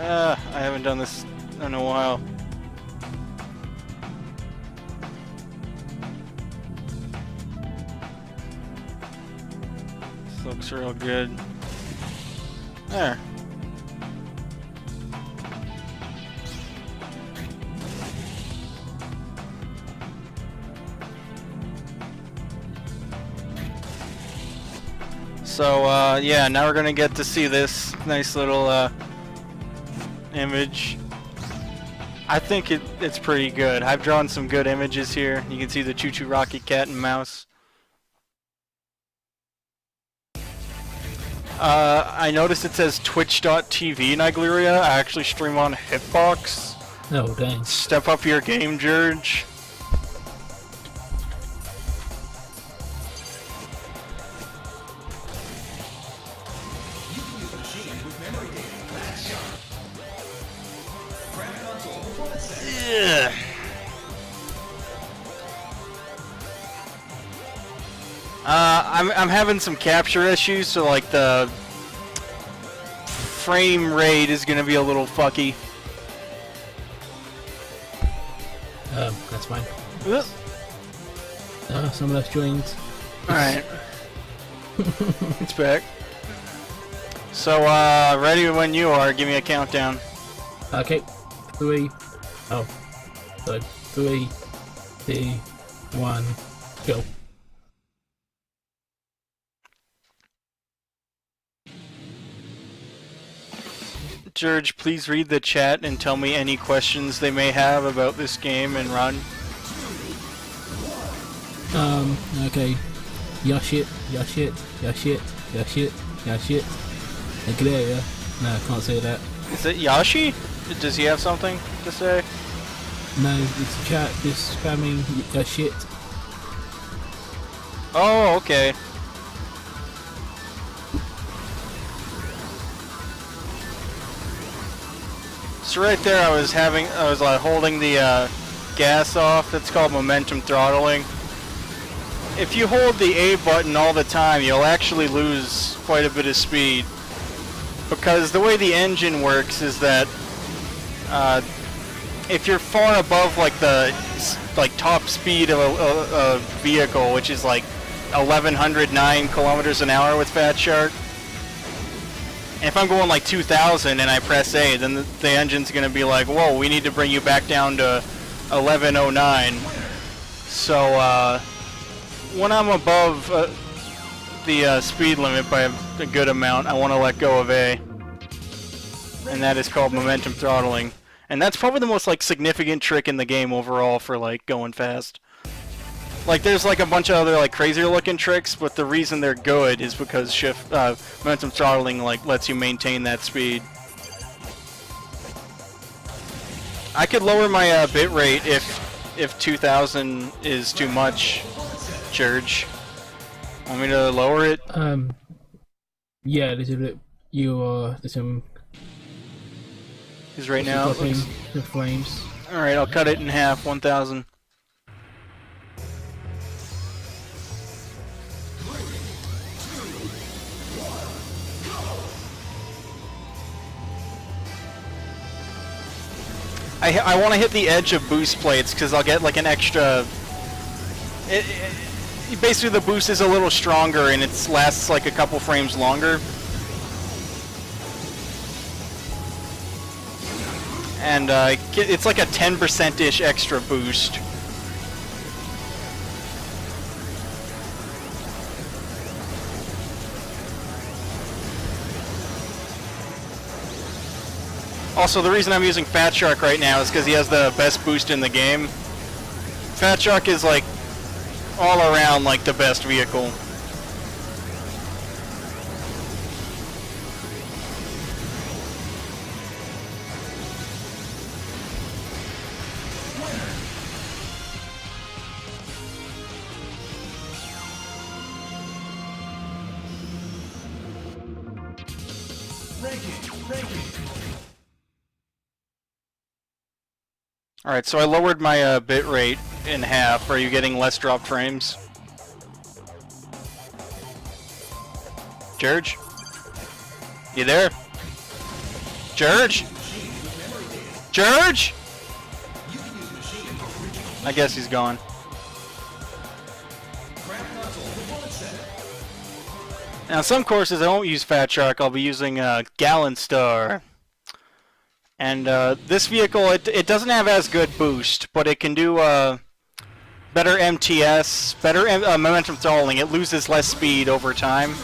I haven't done this in a while. This looks real good. There. So, yeah, now we're gonna get to see this nice little, image. I think it's pretty good. I've drawn some good images here. You can see the Choo Choo Rocket Cat and Mouse. I noticed it says twitch.tv Naegleria. I actually stream on Hitbox. Oh, dang. Step up your game, George. Yeah. I'm having some capture issues, so like the frame rate is gonna be a little fucky. That's fine. Someone else joined. Alright. It's back. So, ready when you are. Give me a countdown. Okay. 3. Oh. So, 3, 2, 1, go. George, please read the chat and tell me any questions they may have about this game and run. Okay. Yashit, Yashit, Yashit, Yashit, Yashit. Naegleria. No, I can't say that. Is it Yashi? Does he have something to say? No, it's chat just spamming Yashit. Oh, okay. So right there, I was holding the gas off. That's called momentum throttling. If you hold the A button all the time, you'll actually lose quite a bit of speed. Because the way the engine works is that if you're far above like the top speed of a vehicle, which is like 1109 kilometers an hour with Fat Shark. And if I'm going like 2,000 and I press A, then the engine's going to be like, whoa, we need to bring you back down to 1109. So when I'm above the speed limit by a good amount, I want to let go of A. And that is called momentum throttling. And that's probably the most like significant trick in the game overall for like going fast. Like there's like a bunch of other like crazier looking tricks, but the reason they're good is because momentum throttling like lets you maintain that speed. I could lower my bit rate if 2000 is too much, George. Want me to lower it? Yeah, a little bit. You are some. Because right now it looks... the flames. All right, I'll cut it in half. 1000. I want to hit the edge of boost plates because I'll get like an extra... basically the boost is a little stronger and it lasts like a couple frames longer. And it's like a 10%-ish extra boost. Also, the reason I'm using Fat Shark right now is because he has the best boost in the game. Fat Shark is like all around like the best vehicle. Alright, so I lowered my bit rate in half. Are you getting less drop frames? George? You there? George? George? I guess he's gone. Now, some courses I won't use Fat Shark. I'll be using Gallon Star. And this vehicle, it doesn't have as good boost, but it can do better MTS, better momentum throttling. It loses less speed over time.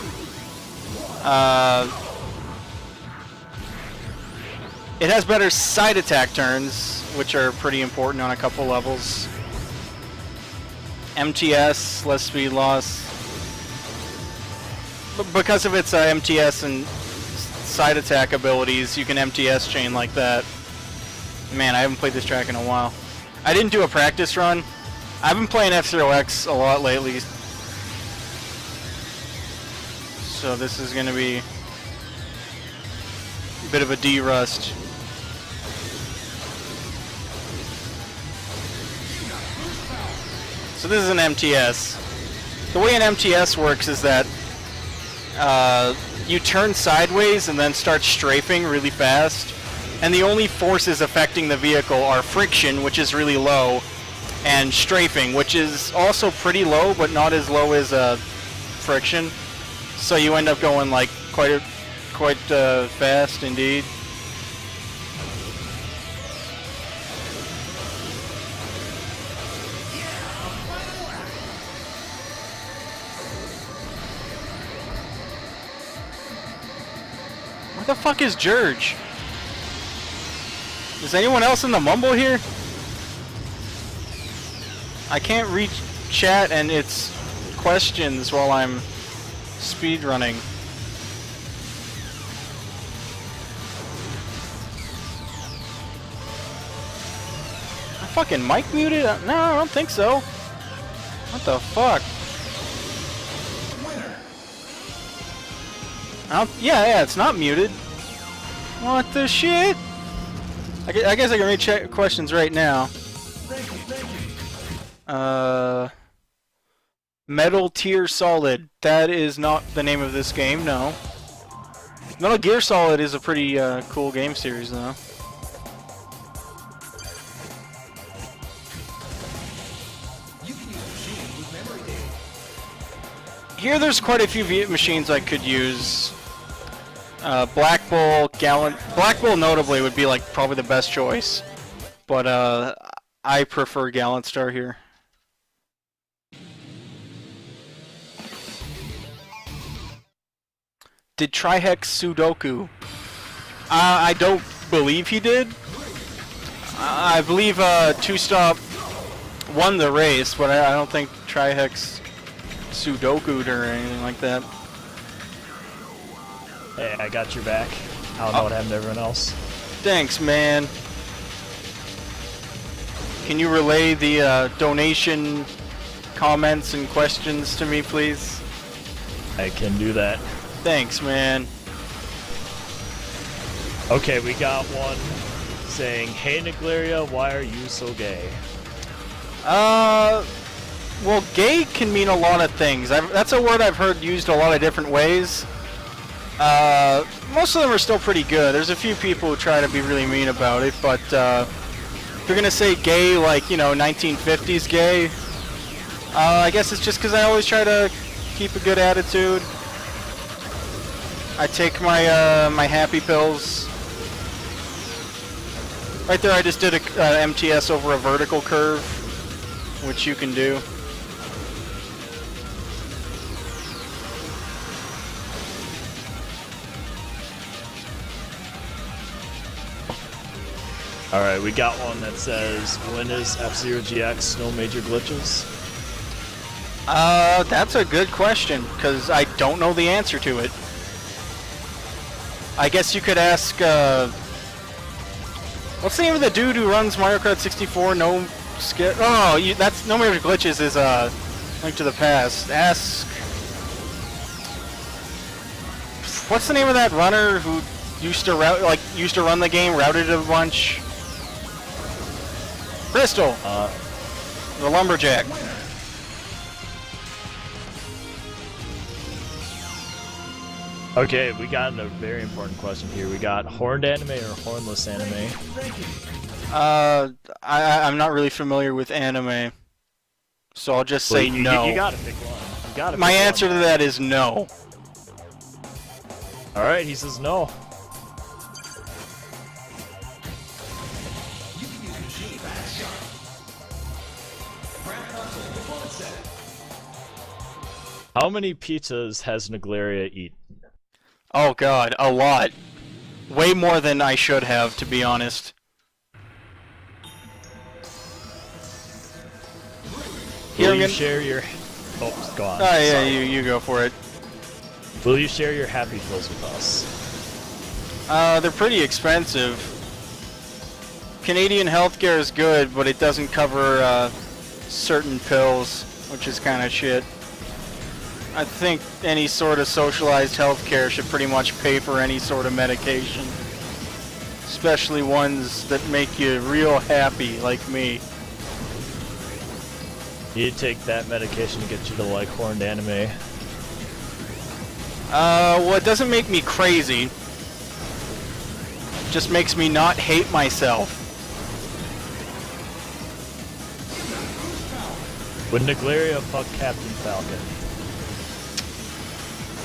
It has better side attack turns, which are pretty important on a couple levels. MTS, less speed loss. Because of its MTS and side attack abilities, you can MTS chain like that. Man, I haven't played this track in a while. I didn't do a practice run. I've been playing F-Zero X a lot lately. So this is going to be a bit of a D-rust. So this is an MTS. The way an MTS works is that you turn sideways and then start strafing really fast, and the only forces affecting the vehicle are friction, which is really low, and strafing, which is also pretty low, but not as low as friction. So you end up going like quite fast indeed. Where the fuck is George? Is anyone else in the mumble here? I can't read chat and it's questions while I'm speedrunning. My fucking mic muted? No, I don't think so. What the fuck? Yeah, it's not muted. What the shit? I guess I can read chat questions right now. Metal Gear Solid. That is not the name of this game, no. Metal Gear Solid is a pretty cool game series, though. Here there's quite a few machines I could use. Black Bull, Black Bull notably would be like probably the best choice. But I prefer Gallant Star here. Did Trihex Sudoku? I don't believe he did. I believe Two Stop won the race, but I don't think Trihex Sudoku'd or anything like that. Hey, I got your back. I don't know what happened to everyone else. Thanks, man. Can you relay the donation comments and questions to me, please? I can do that. Thanks, man. Okay, we got one saying, "Hey Naegleria, why are you so gay?" Well, gay can mean a lot of things. That's a word I've heard used a lot of different ways. Most of them are still pretty good. There's a few people who try to be really mean about it, but if you're gonna say gay, like, you know, 1950s gay, I guess it's just because I always try to keep a good attitude. I take my my happy pills. Right there, I just did a MTS over a vertical curve, which you can do. Alright, we got one that says, "When is F-Zero GX? No major glitches?" That's a good question, because I don't know the answer to it. I guess you could ask, what's the name of the dude who runs Mario Kart 64? No skip. Oh, that's No Major Glitches is Link to the Past. Ask. What's the name of that runner who used to run the game, routed a bunch? Crystal. The lumberjack. Okay, we got a very important question here. We got horned anime or hornless anime? I'm not really familiar with anime, so I'll just say no. You gotta pick one. You gotta My pick answer one. to that is no. Alright, he says no. How many pizzas has Naegleria eaten? Oh god, a lot. Way more than I should have, to be honest. Will you share your... Oh, go on. Yeah, Sorry. you go for it. Will you share your happy pills with us? They're pretty expensive. Canadian healthcare is good, but it doesn't cover, certain pills, which is kind of shit. I think any sort of socialized healthcare should pretty much pay for any sort of medication. Especially ones that make you real happy, like me. You take that medication to get you to like horned anime. Well, it doesn't make me crazy. It just makes me not hate myself. Would Naegleria fuck Captain Falcon?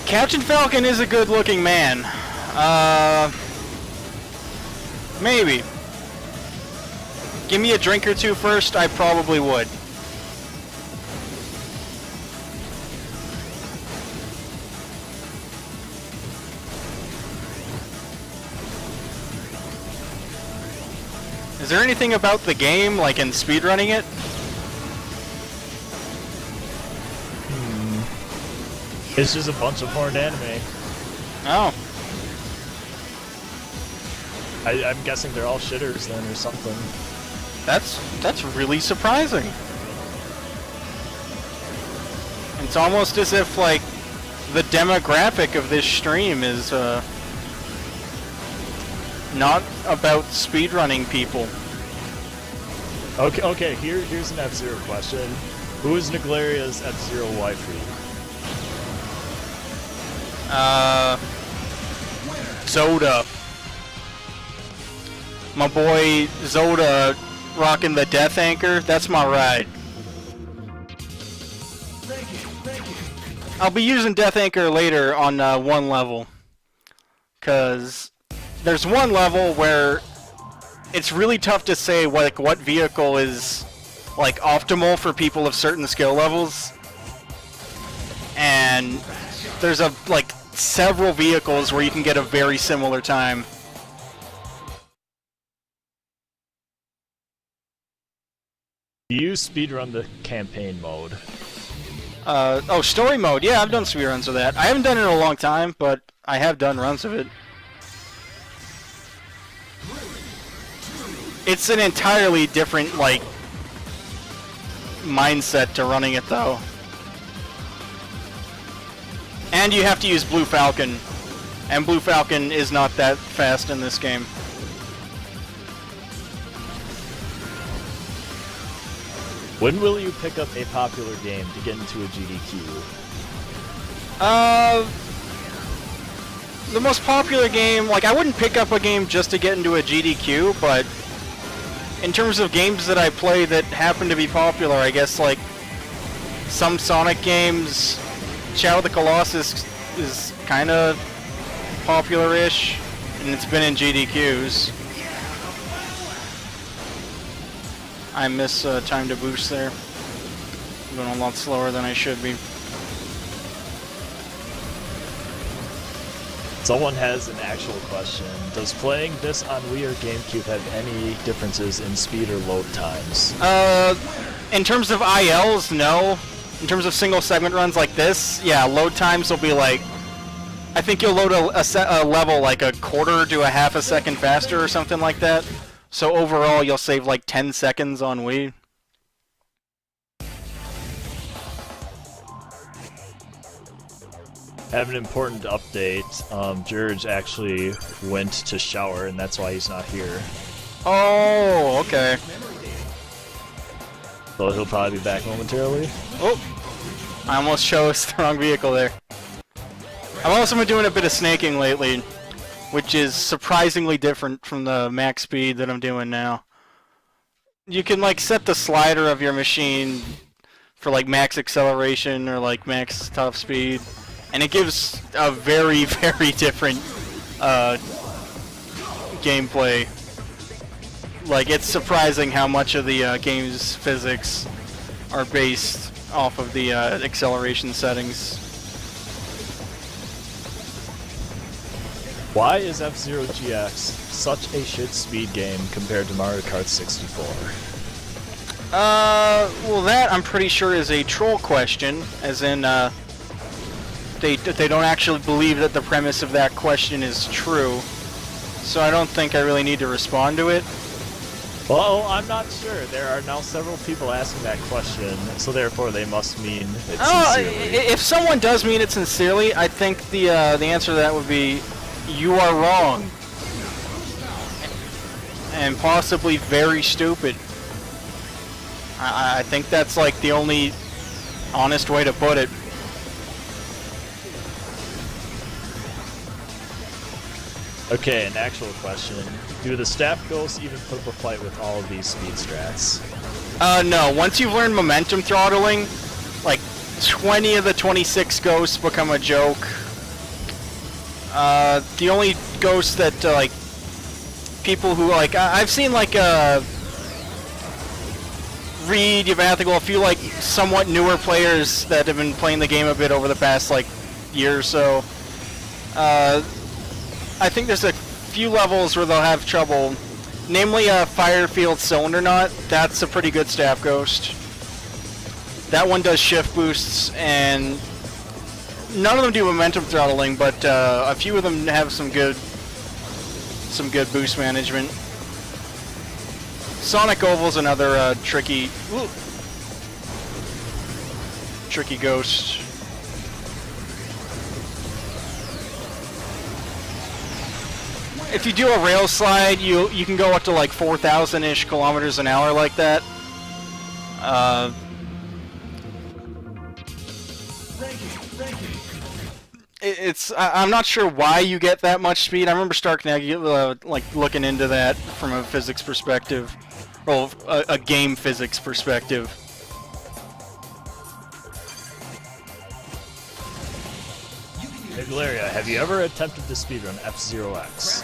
Captain Falcon is a good-looking man. Maybe. Give me a drink or two first, I probably would. Is there anything about the game, like in speedrunning it? It's just a bunch of horned anime. Oh. I'm guessing they're all shitters then or something. That's really surprising. It's almost as if, like, the demographic of this stream is, not about speedrunning people. Okay, here's an F-Zero question. Who is Naegleria's F-Zero waifu? Zoda. My boy Zoda rocking the Death Anchor, that's my ride. I'll be using Death Anchor later on one level. Cause there's one level where it's really tough to say what vehicle is like optimal for people of certain skill levels. And there's several vehicles where you can get a very similar time. Do you speedrun the campaign mode? Story mode. Yeah, I've done speedruns of that. I haven't done it in a long time, but I have done runs of it. It's an entirely different, mindset to running it, though. And you have to use Blue Falcon. And Blue Falcon is not that fast in this game. When will you pick up a popular game to get into a GDQ? The most popular game, I wouldn't pick up a game just to get into a GDQ, but in terms of games that I play that happen to be popular, I guess, some Sonic games, Shadow of the Colossus is kind of popular-ish, and it's been in GDQs. I miss time to boost there. I'm going a lot slower than I should be. Someone has an actual question. Does playing this on Wii or GameCube have any differences in speed or load times? In terms of ILs, no. In terms of single segment runs like this, yeah, load times will be I think you'll load a level a quarter to a half a second faster or something like that. So overall, you'll save 10 seconds on Wii. I have an important update. George actually went to shower, and that's why he's not here. Oh, okay. So he'll probably be back momentarily. Oh, I almost chose the wrong vehicle there. I've also been doing a bit of snaking lately, which is surprisingly different from the max speed that I'm doing now. You can like set the slider of your machine for like max acceleration or like max top speed, and it gives a very, very different gameplay. Like, it's surprising how much of the game's physics are based off of the acceleration settings. Why is F-Zero GX such a shit speed game compared to Mario Kart 64? Well, that I'm pretty sure is a troll question, as in, they don't actually believe that the premise of that question is true. So I don't think I really need to respond to it. Well, I'm not sure. There are now several people asking that question, so therefore they must mean it sincerely. If someone does mean it sincerely, I think the answer to that would be, you are wrong. And possibly very stupid. I think that's like the only honest way to put it. Okay, an actual question. Do the staff ghosts even put up a fight with all of these speed strats? No. Once you've learned momentum throttling, like 20 of the 26 ghosts become a joke. The only ghosts that like people who like I've seen like Reed, Yavathical, a few like somewhat newer players that have been playing the game a bit over the past like year or so. I think there's a few levels where they'll have trouble, namely Firefield Cylinder Knot. That's a pretty good staff ghost. That one does shift boosts, and none of them do momentum throttling, but a few of them have some good boost management. Sonic Oval's another tricky ghost. If you do a rail slide, you can go up to like 4,000-ish kilometers an hour like that. I'm not sure why you get that much speed. I remember Stark Naegleria like looking into that from a physics perspective, or a game physics perspective. Naegleria, have you ever attempted to speedrun F-Zero X?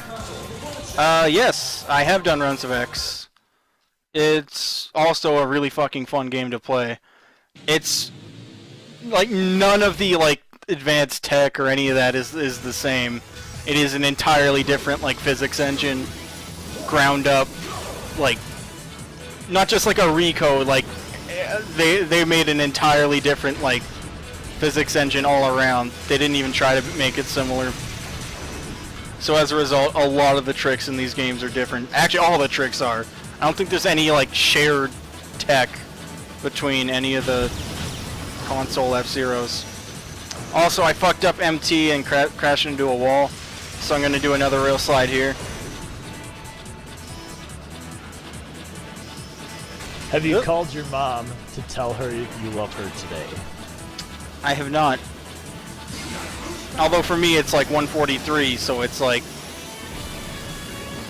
Yes, I have done runs of X. It's also a really fucking fun game to play. It's like none of the like advanced tech or any of that is the same. It is an entirely different like physics engine, ground up, like not just like a recode. Like they made an entirely different like physics engine all around. They didn't even try to make it similar. So as a result, a lot of the tricks in these games are different. Actually, all the tricks are. I don't think there's any like shared tech between any of the console F-Zeros. Also, I fucked up MT and crashed into a wall, so I'm going to do another rail slide here. Have you called your mom to tell her you love her today? I have not. Although for me it's like 143, so it's like,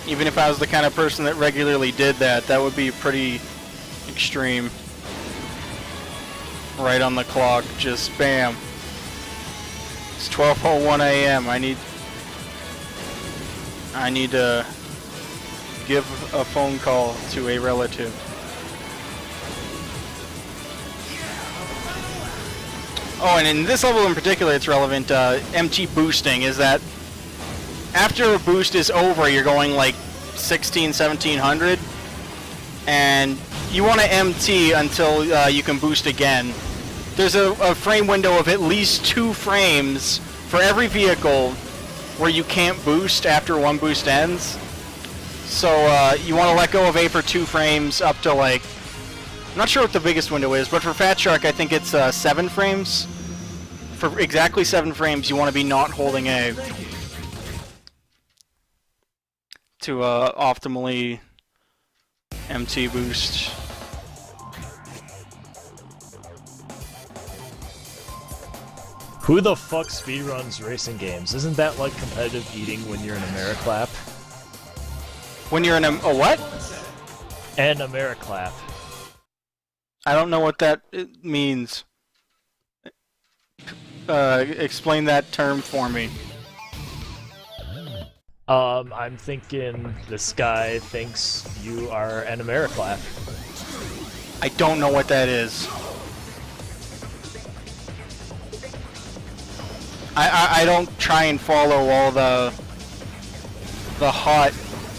even if I was the kind of person that regularly did that, that would be pretty extreme. Right on the clock, just bam. It's 12:01 a.m. I need to give a phone call to a relative. Oh, and in this level in particular, it's relevant. MT boosting is that after a boost is over, you're going like 1700, and you want to MT until you can boost again. There's a frame window of at least 2 frames for every vehicle where you can't boost after one boost ends. So you want to let go of A for 2 frames up to like, I'm not sure what the biggest window is, but for Fat Shark I think it's 7 frames. For exactly 7 frames you want to be not holding A to optimally MT boost. Who the fuck speedruns racing games? Isn't that like competitive eating when you're in Americlap? When you're in a what? An Americlap. I don't know what that means. Explain that term for me. I'm thinking this guy thinks you are an Americlap. I don't know what that is. I don't try and follow all the hot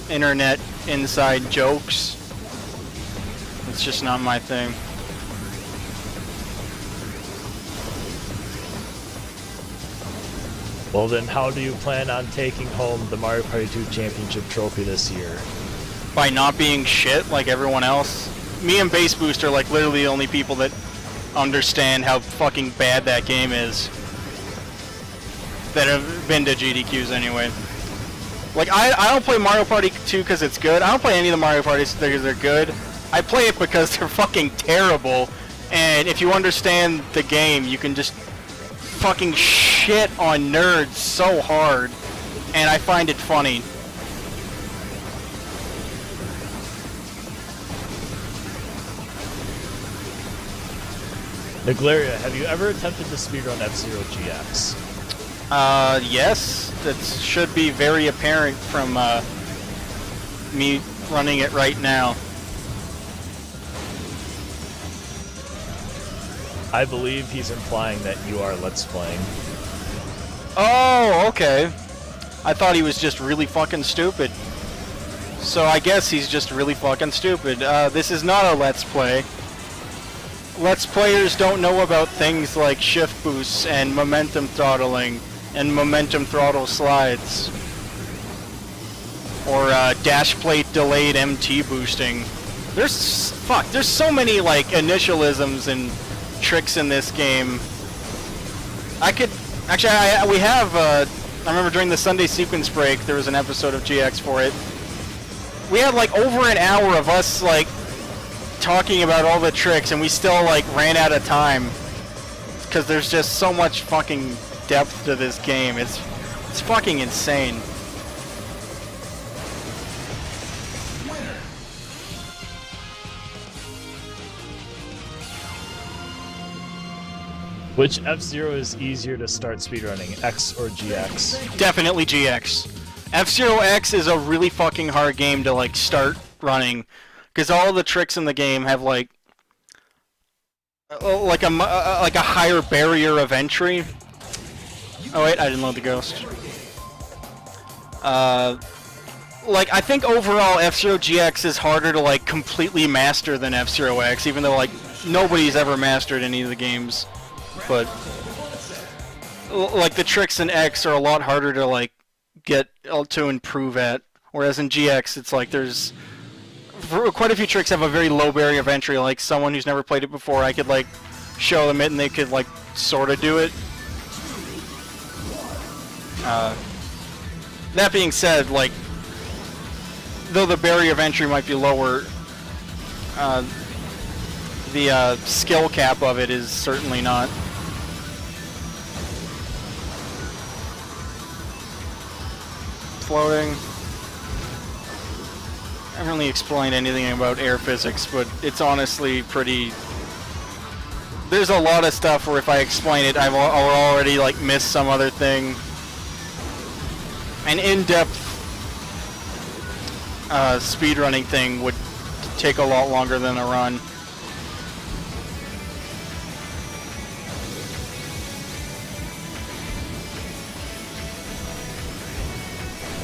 internet inside jokes. It's just not my thing. Well then, how do you plan on taking home the Mario Party 2 Championship trophy this year? By not being shit like everyone else. Me and Bass Boost are like literally the only people that understand how fucking bad that game is. That have been to GDQs anyway. Like, I don't play Mario Party 2 because it's good. I don't play any of the Mario Parties because they're good. I play it because they're fucking terrible. And if you understand the game, you can just fucking shit on nerds so hard. And I find it funny. Naegleria, have you ever attempted to speedrun F-Zero GX? Yes. That should be very apparent from, me running it right now. I believe he's implying that you are Let's Playing. Oh, okay. I thought he was just really fucking stupid. So I guess he's just really fucking stupid. This is not a Let's Play. Let's Players don't know about things like shift boosts and momentum throttling and momentum throttle slides. Or dash plate delayed MT boosting. There's so many like initialisms and tricks in this game. We have, I remember during the Sunday sequence break, there was an episode of GX for it. We had like over an hour of us like talking about all the tricks and we still like ran out of time. Because there's just so much fucking depth to this game. It's fucking insane. Which F-Zero is easier to start speedrunning, X or GX? Definitely GX. F-Zero X is a really fucking hard game to like start running, because all the tricks in the game have like a higher barrier of entry. Oh wait, I didn't load the ghost. Like I think overall F-Zero GX is harder to like completely master than F-Zero X, even though like nobody's ever mastered any of the games. But like the tricks in X are a lot harder to like get to improve at, whereas in GX it's like there's quite a few tricks have a very low barrier of entry. Like someone who's never played it before, I could like show them it and they could like sort of do it. That being said, like though the barrier of entry might be lower, the skill cap of it is certainly not. Floating. I haven't really explained anything about air physics, but it's honestly pretty... There's a lot of stuff where if I explain it, I'll already like miss some other thing. An in-depth speedrunning thing would take a lot longer than a run.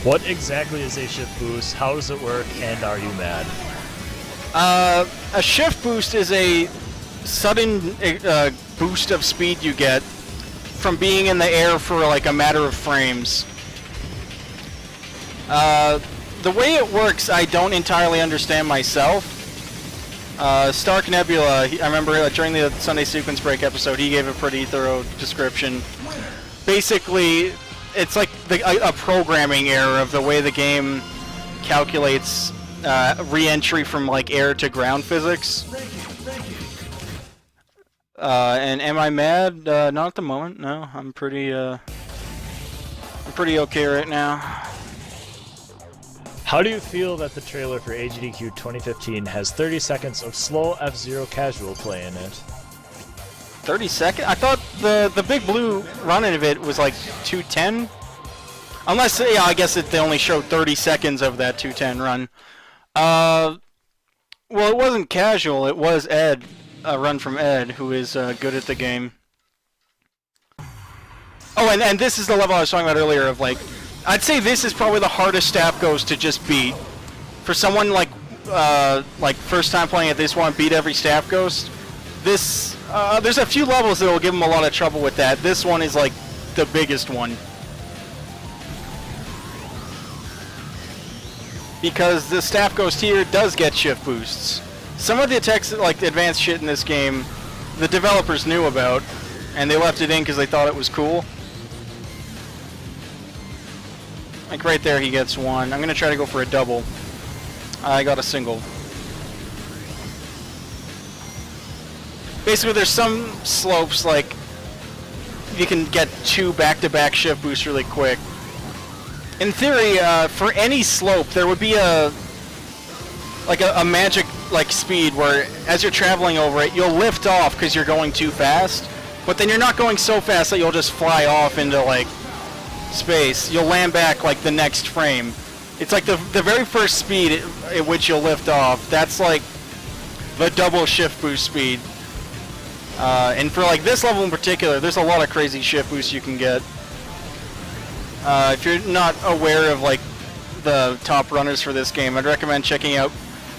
What exactly is a shift boost? How does it work? And are you mad? A shift boost is a sudden boost of speed you get from being in the air for like a matter of frames. The way it works, I don't entirely understand myself. Stark Nebula, I remember during the Sunday sequence break episode, he gave a pretty thorough description. Basically, it's like a programming error of the way the game calculates re-entry from like air to ground physics. And am I mad? Not at the moment. No, I'm pretty okay right now. How do you feel that the trailer for AGDQ 2015 has 30 seconds of slow F-Zero casual play in it? 30 seconds? I thought the Big Blue run of it was like 210. Unless, yeah, I guess they only showed 30 seconds of that 210 run. Well, it wasn't casual. It was Ed, a run from Ed, who is good at the game. Oh, and this is the level I was talking about earlier of, like, I'd say this is probably the hardest Staff Ghost to just beat. For someone like first time playing it, they just want to beat every Staff Ghost. This, there's a few levels that will give them a lot of trouble with that. This one is, like, the biggest one. Because the Staff Ghost here does get shift boosts. Some of the attacks, like the advanced shit in this game, the developers knew about, and they left it in because they thought it was cool. Like right there, he gets one. I'm gonna try to go for a double. I got a single. Basically, there's some slopes like you can get 2 back-to-back shift boosts really quick. In theory, for any slope, there would be a magic like speed where, as you're traveling over it, you'll lift off because you're going too fast. But then you're not going so fast that you'll just fly off into like space. You'll land back like the next frame. It's like the very first speed at which you'll lift off. That's like the double shift boost speed. And for like this level in particular, there's a lot of crazy shift boosts you can get. If you're not aware of like the top runners for this game, I'd recommend checking out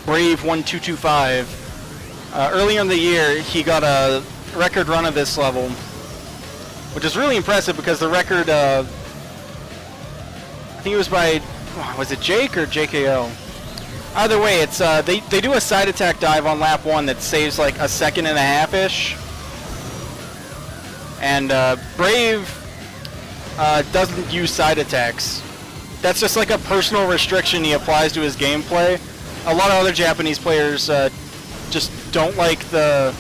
Brave 1225. Earlier in the year, he got a record run of this level, which is really impressive because the record, I think it was by, was it Jake or JKO? Either way, it's they do a side attack dive on lap 1 that saves like a second and a half-ish. And Brave doesn't use side attacks. That's just like a personal restriction he applies to his gameplay. A lot of other Japanese players just don't like the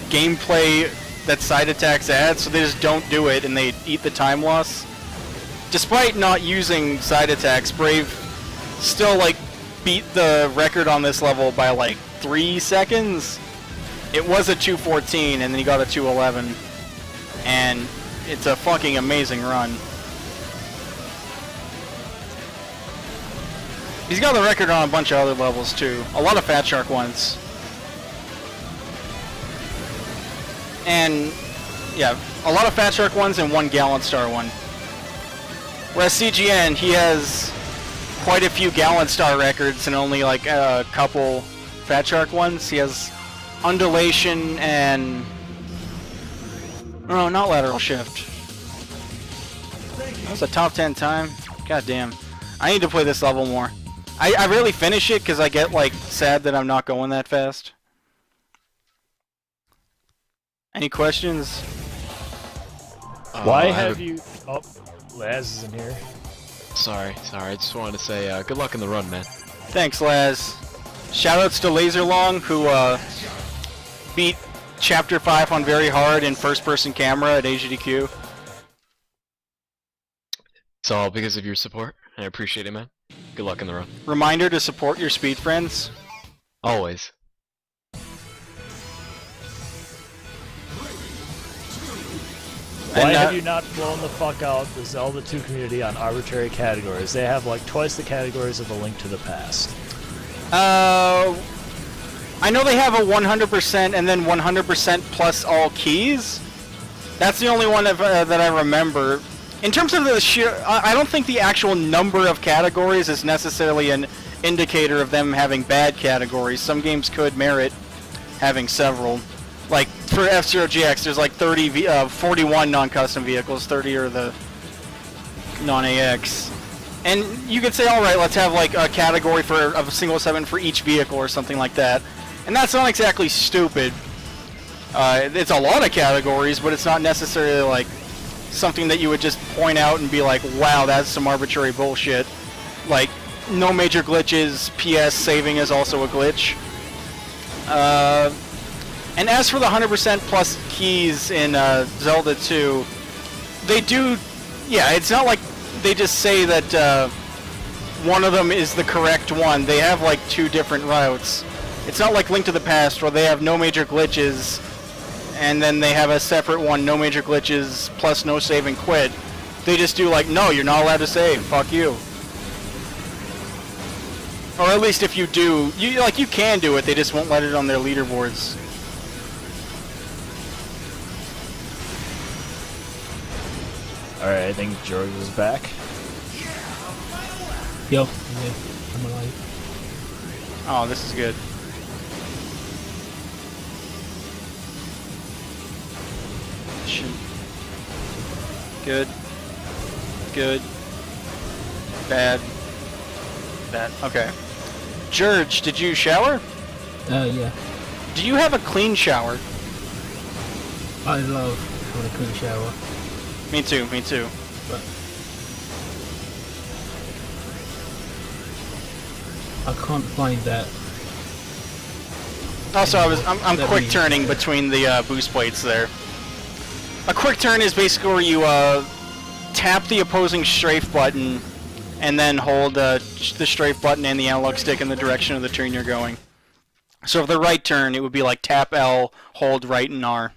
gameplay that side attacks add, so they just don't do it and they eat the time loss. Despite not using side attacks, Brave still like beat the record on this level by like 3 seconds. It was a 2:14 and then he got a 2:11, and it's a fucking amazing run. He's got the record on a bunch of other levels too. A lot of Fat Shark ones. And yeah, a lot of Fat Shark ones and 1 Gallant Star one. Whereas CGN, he has quite a few Gallant Star records and only like a couple Fat Shark ones. He has Undulation and... no, not Lateral Shift. That was a top 10 time. God damn. I need to play this level more. I rarely finish it because I get like sad that I'm not going that fast. Any questions? Why have you... oh, Laz is in here. Sorry. I just wanted to say good luck in the run, man. Thanks, Laz. Shoutouts to Laserlong, who beat Chapter 5 on very hard in first-person camera at AGDQ. It's all because of your support. I appreciate it, man. Good luck in the run. Reminder to support your speed friends. Always. Why have you not blown the fuck out the Zelda 2 community on arbitrary categories? They have like twice the categories of A Link to the Past. I know they have a 100% and then 100% plus all keys. That's the only one that I remember. In terms of the sheer, I don't think the actual number of categories is necessarily an indicator of them having bad categories. Some games could merit having several. Like for F-Zero GX, there's like 41 non-custom vehicles, 30 are the non-AX. And you could say, all right, let's have like a category for a single 7 for each vehicle or something like that. And that's not exactly stupid. It's a lot of categories, but it's not necessarily like something that you would just point out and be like, wow, that's some arbitrary bullshit. Like, no major glitches, PS saving is also a glitch. And as for the 100% plus keys in Zelda 2, they do, yeah, it's not like they just say that one of them is the correct one. They have like 2 different routes. It's not like Link to the Past where they have no major glitches, and then they have a separate one, no major glitches, plus no save and quit. They just do like, no, you're not allowed to save, fuck you. Or at least if you do, you can do it, they just won't let it on their leaderboards. Alright, I think George is back. Yo, yeah, I'm alive. Oh, this is good. Good. Good. Bad. Bad. Okay. George, did you shower? Yeah. Do you have a clean shower? I love having a clean shower. Me too, me too. But I can't find that. Also, I'm That quick means- turning between the boost plates there. A quick turn is basically where you tap the opposing strafe button and then hold the strafe button and the analog stick in the direction of the turn you're going. So for the right turn, it would be like tap L, hold right and R.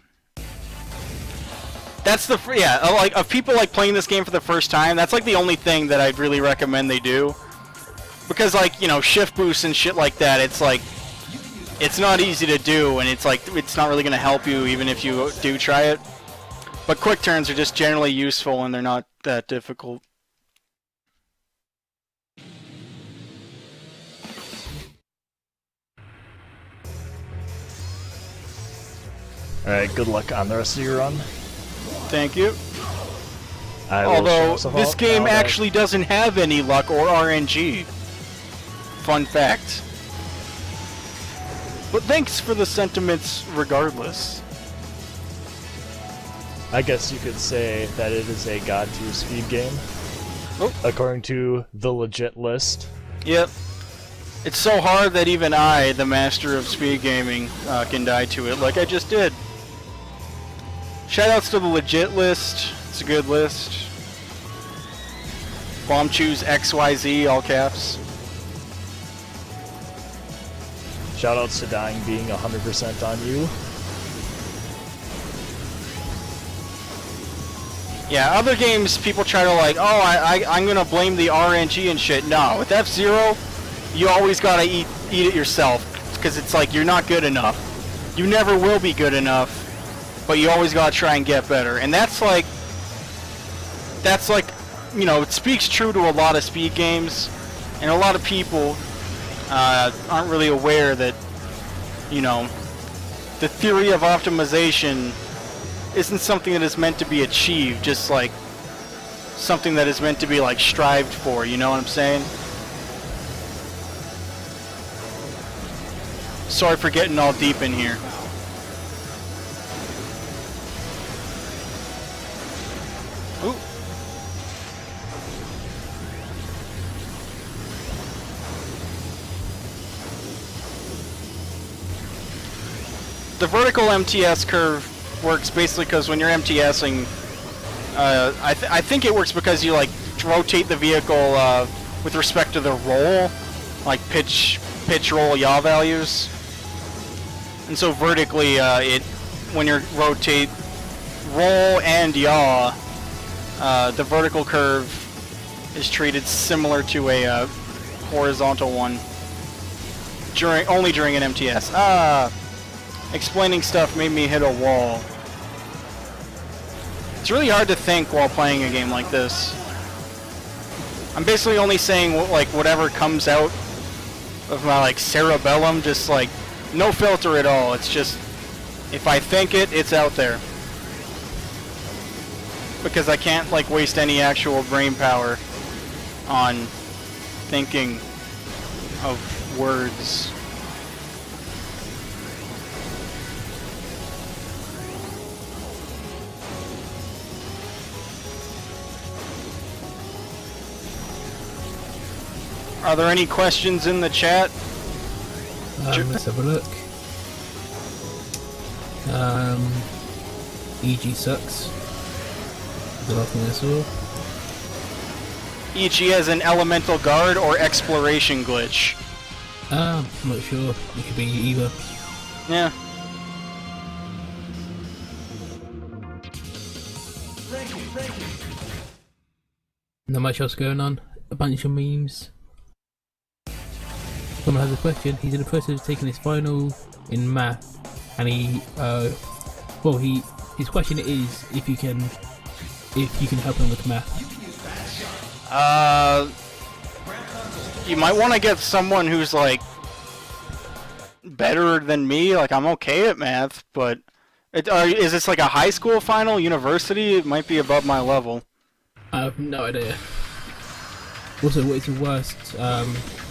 That's the like of people like playing this game for the first time. That's like the only thing that I'd really recommend they do, because like shift boost and shit like that. It's like it's not easy to do, and it's like it's not really gonna help you even if you do try it. But quick turns are just generally useful and they're not that difficult. Alright, good luck on the rest of your run. Thank you. I will Although, show myself this out game now that- actually doesn't have any luck or RNG. Fun fact. But thanks for the sentiments regardless. I guess you could say that it is a God tier speed game. Oh. According to the legit list. Yep. It's so hard that even I, the master of speed gaming, can die to it like I just did. Shoutouts to the legit list. It's a good list. Bomb choose XYZ, all caps. Shoutouts to dying being 100% on you. Yeah, other games people try to like, oh, I'm gonna blame the RNG and shit. No, with F-Zero, you always gotta eat it yourself, because it's like you're not good enough. You never will be good enough, but you always gotta try and get better. And that's like, it speaks true to a lot of speed games, and a lot of people aren't really aware that, the theory of optimization isn't something that is meant to be achieved, just like something that is meant to be like strived for, you know what I'm saying? Sorry for getting all deep in here. Ooh. The vertical MTS curve works basically because when you're MTSing, I think it works because you like rotate the vehicle with respect to the roll, like pitch, roll, yaw values. And so vertically, when you rotate roll and yaw, the vertical curve is treated similar to a horizontal one only during an MTS. Explaining stuff made me hit a wall. It's really hard to think while playing a game like this. I'm basically only saying like whatever comes out of my like cerebellum, just like no filter at all. It's just if I think it, it's out there. Because I can't like waste any actual brain power on thinking of words. Are there any questions in the chat? Let's have a look. EG sucks. The last thing I saw. E.g. as an elemental guard or exploration glitch. I'm not sure. It could be either. Yeah. Not much else going on. A bunch of memes. Someone has a question. He's in the process of taking his final in math, and his question is if you can help him with math. You might want to get someone who's like better than me. Like, I'm okay at math, but is this like a high school final, university? It might be above my level. I have no idea. Also, what is the worst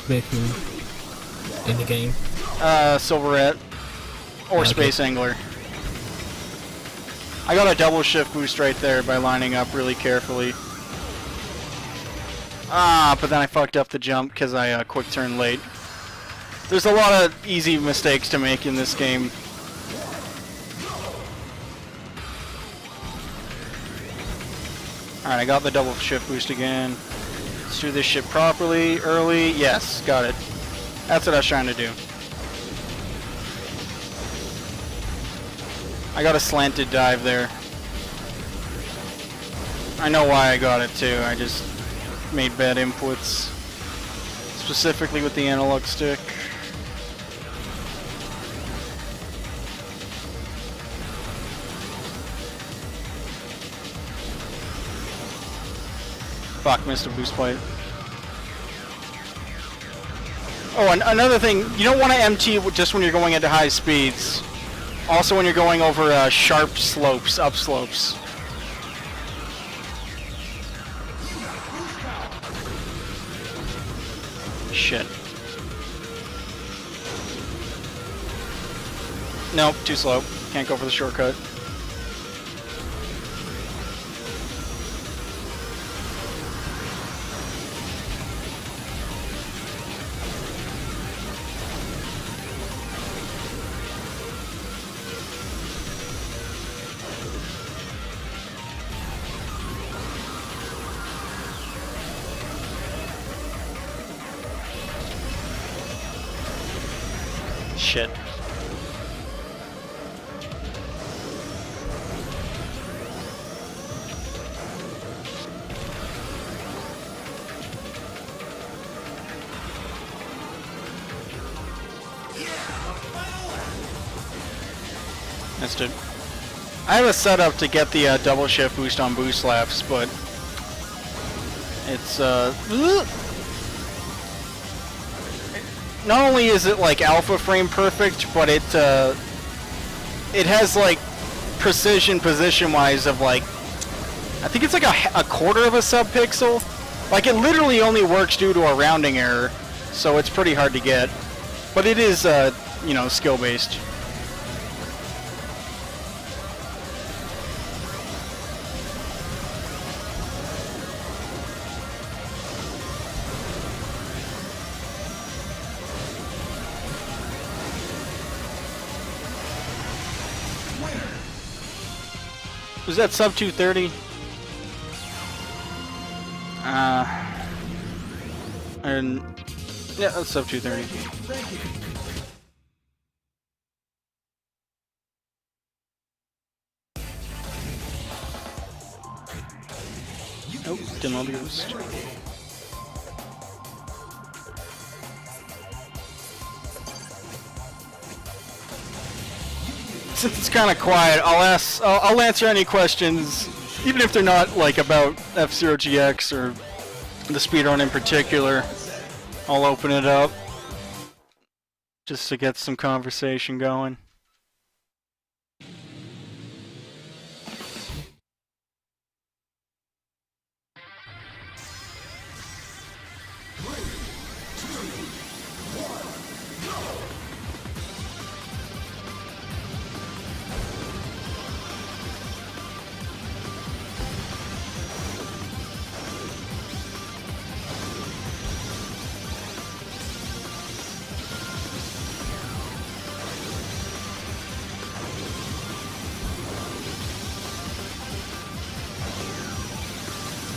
vehicle in the game? Silverette or Okay. Space Angler. I got a double shift boost right there by lining up really carefully. But then I fucked up the jump because I quick turned late. There's a lot of easy mistakes to make in this game. Alright, I got the double shift boost again. Let's do this shit properly, early. Yes, got it. That's what I was trying to do. I got a slanted dive there. I know why I got it too. I just made bad inputs. Specifically with the analog stick. Fuck, missed a boost plate. Oh, and another thing, you don't want to MT just when you're going into high speeds. Also when you're going over sharp slopes, up slopes. Shit. Nope, too slow. Can't go for the shortcut. Shit. Missed it. I have a setup to get the double shift boost on boost laps, but it's not only is it like alpha frame perfect, but it has like precision position wise of like, I think it's like a quarter of a subpixel. Like, it literally only works due to a rounding error, so it's pretty hard to get. But it is you know, skill based. Was that sub 230? And yeah, that's sub 230. Nope, demo boost. Since it's kind of quiet, I'll answer any questions, even if they're not like about F-Zero GX or the speedrun in particular. I'll open it up just to get some conversation going.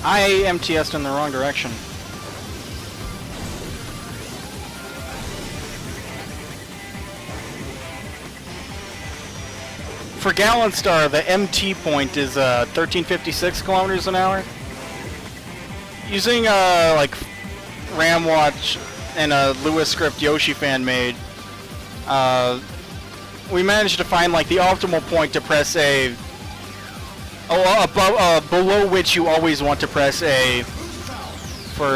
I MTS'd in the wrong direction. For Gallon Star, the MT point is 1356 kilometers an hour. Using like Ramwatch and a Lewis script Yoshi fan made, we managed to find like the optimal point to press A. Above, below which you always want to press A for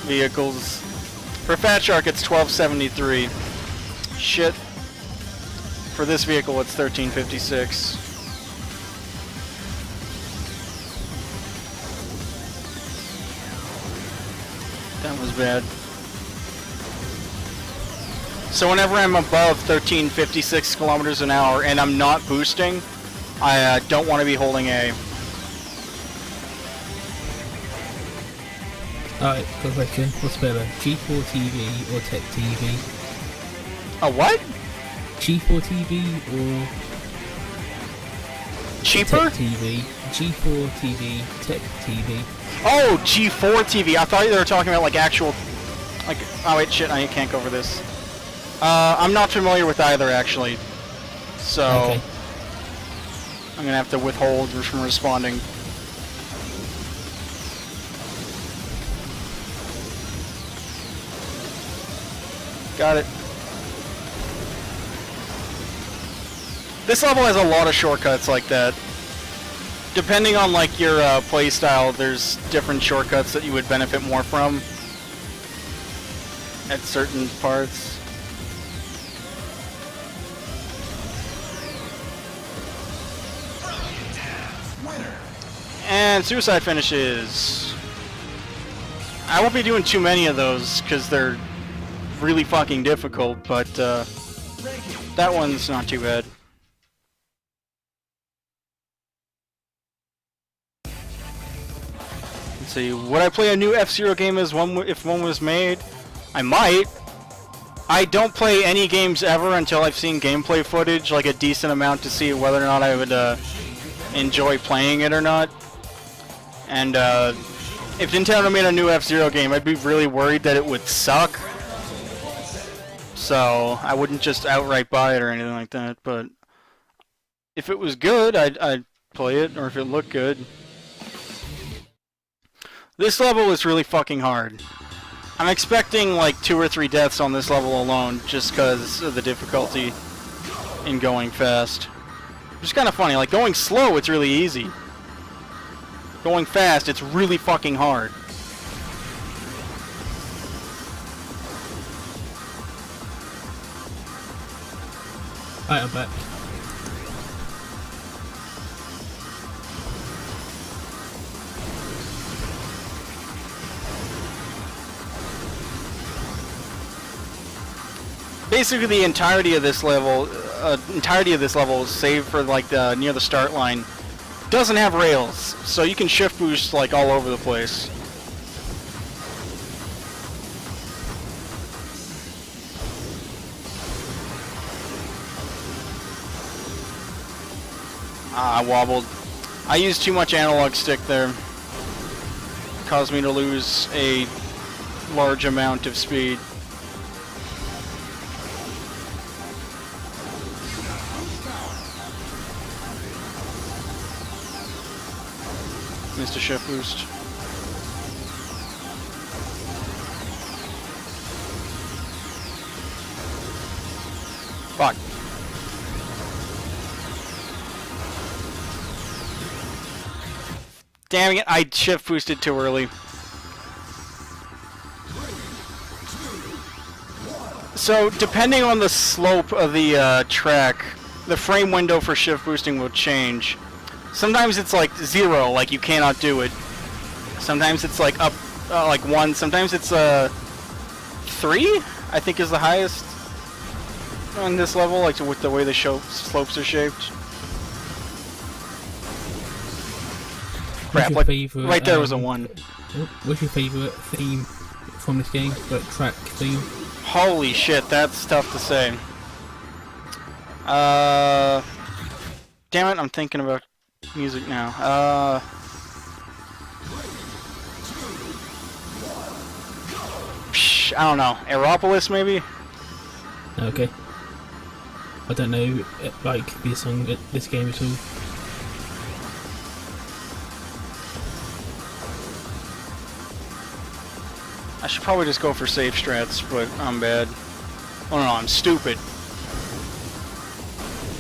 vehicles. For Fat Shark, it's 1273. Shit. For this vehicle, it's 1356. That was bad. So whenever I'm above 1356 kilometers an hour and I'm not boosting, I don't want to be holding A. Alright, got a question. What's better, G4 TV or Tech TV? A what? G4 TV or Cheaper? Tech TV? G4 TV, Tech TV. Oh, G4 TV. I thought you were talking about like actual, like. Oh wait, shit! I can't go over this. I'm not familiar with either actually, so Okay. I'm gonna have to withhold from responding. Got it. This level has a lot of shortcuts like that. Depending on like your playstyle, there's different shortcuts that you would benefit more from at certain parts. And suicide finishes. I won't be doing too many of those because they're really fucking difficult, but that one's not too bad. Let's see, would I play a new F-Zero game if one was made? I might. I don't play any games ever until I've seen gameplay footage, like a decent amount, to see whether or not I would enjoy playing it or not. And if Nintendo made a new F-Zero game, I'd be really worried that it would suck. So I wouldn't just outright buy it or anything like that. But if it was good, I'd play it, or if it looked good. This level is really fucking hard. I'm expecting like 2 or 3 deaths on this level alone, just because of the difficulty in going fast. It's kind of funny, like going slow, it's really easy. Going fast, it's really fucking hard. Alright, I'm back. Basically, the entirety of this level, save for like the near the start line, doesn't have rails, so you can shift boost like all over the place. Ah, I wobbled. I used too much analog stick there. Caused me to lose a large amount of speed. Missed a shift boost. Fuck. Damn it, I shift boosted too early. So, depending on the slope of the track, the frame window for shift boosting will change. Sometimes it's like 0, like you cannot do it. Sometimes it's like up, like 1. Sometimes it's 3, I think is the highest on this level, like with the way the slopes are shaped. Crap, like favorite, right there was a 1. What's your favourite theme from this game? Like track theme? Holy shit, that's tough to say. Damn it, I'm thinking about Music now. I don't know. Aeropolis, maybe? Okay. I don't know, like, this song, this game at all. I should probably just go for safe strats, but I'm bad. Oh no, I'm stupid.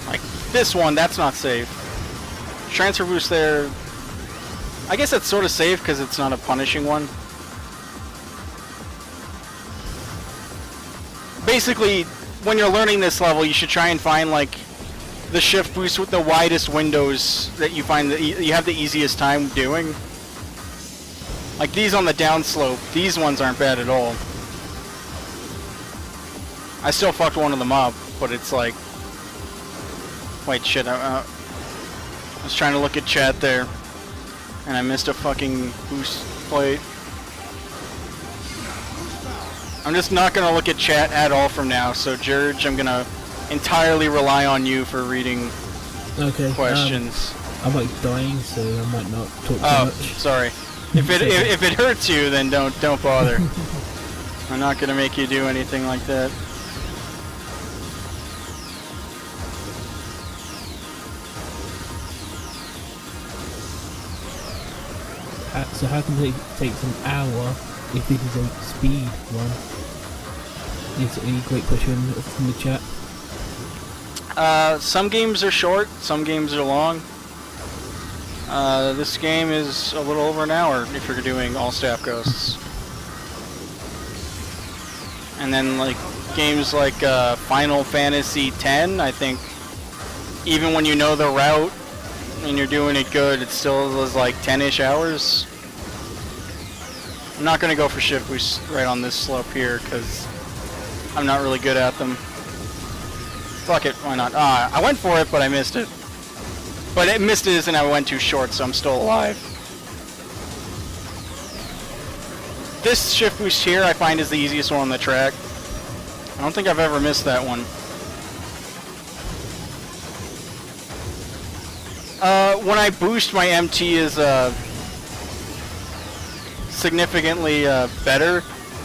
Like, this one, that's not safe. Transfer boost there... I guess that's sort of safe because it's not a punishing one. Basically, when you're learning this level, you should try and find, like, the shift boost with the widest windows that you find that you have the easiest time doing. Like these on the downslope, these ones aren't bad at all. I still fucked one of them up, but it's like... Wait, shit, I was trying to look at chat there, and I missed a fucking boost plate. I'm just not gonna look at chat at all from now, so George, I'm gonna entirely rely on you for reading questions. I'm like dying, so I might not talk too much. Sorry. If it hurts you, then don't bother. I'm not gonna make you do anything like that. So how come it takes an hour if this is a speed one? Is any great question from the chat? Some games are short, some games are long. This game is a little over an hour if you're doing all staff ghosts. And then like games like Final Fantasy X, I think even when you know the route and you're doing it good, it still was like 10-ish hours. I'm not gonna go for shift boost right on this slope here because I'm not really good at them. Fuck it, why not? I went for it, but I missed it. But it missed it and I went too short, so I'm still alive. This shift boost here I find is the easiest one on the track. I don't think I've ever missed that one. When I boost, my MT is significantly better.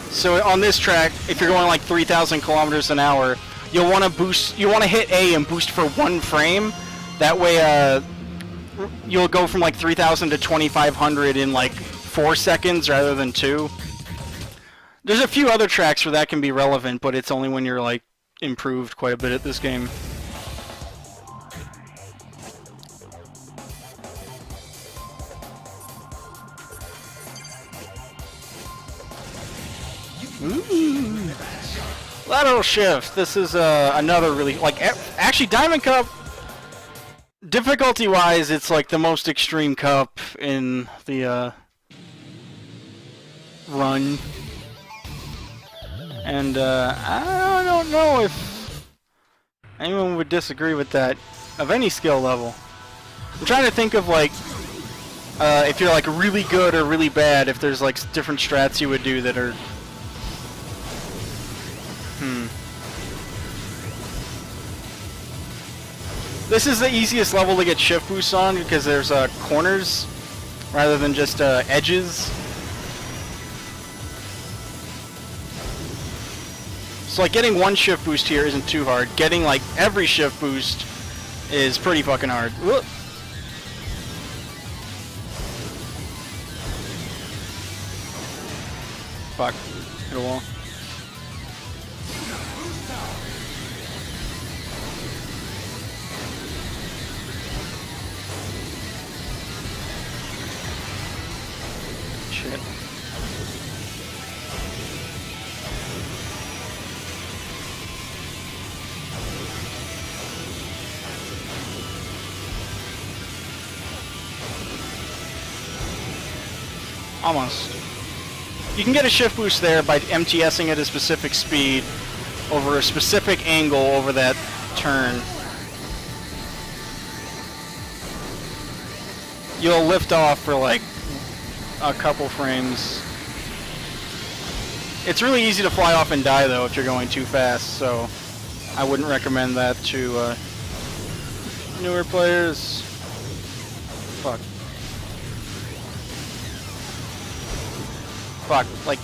So on this track, if you're going like 3,000 kilometers an hour, you'll want to boost. You want to hit A and boost for 1 frame. That way, you'll go from like 3,000 to 2,500 in like 4 seconds rather than 2. There's a few other tracks where that can be relevant, but it's only when you're like improved quite a bit at this game. Ooh. Lateral shift. This is another really like actually Diamond Cup. Difficulty-wise, it's like the most extreme cup in the run, and I don't know if anyone would disagree with that of any skill level. I'm trying to think of like if you're like really good or really bad, if there's like different strats you would do that are. This is the easiest level to get shift boosts on because there's corners rather than just edges. So like getting 1 shift boost here isn't too hard. Getting like every shift boost is pretty fucking hard. Whoop. Fuck. Hit a wall. Shit. Almost. You can get a shift boost there by MTSing at a specific speed over a specific angle over that turn. You'll lift off for like a couple frames. It's really easy to fly off and die though if you're going too fast, so I wouldn't recommend that to newer players. fuck, like,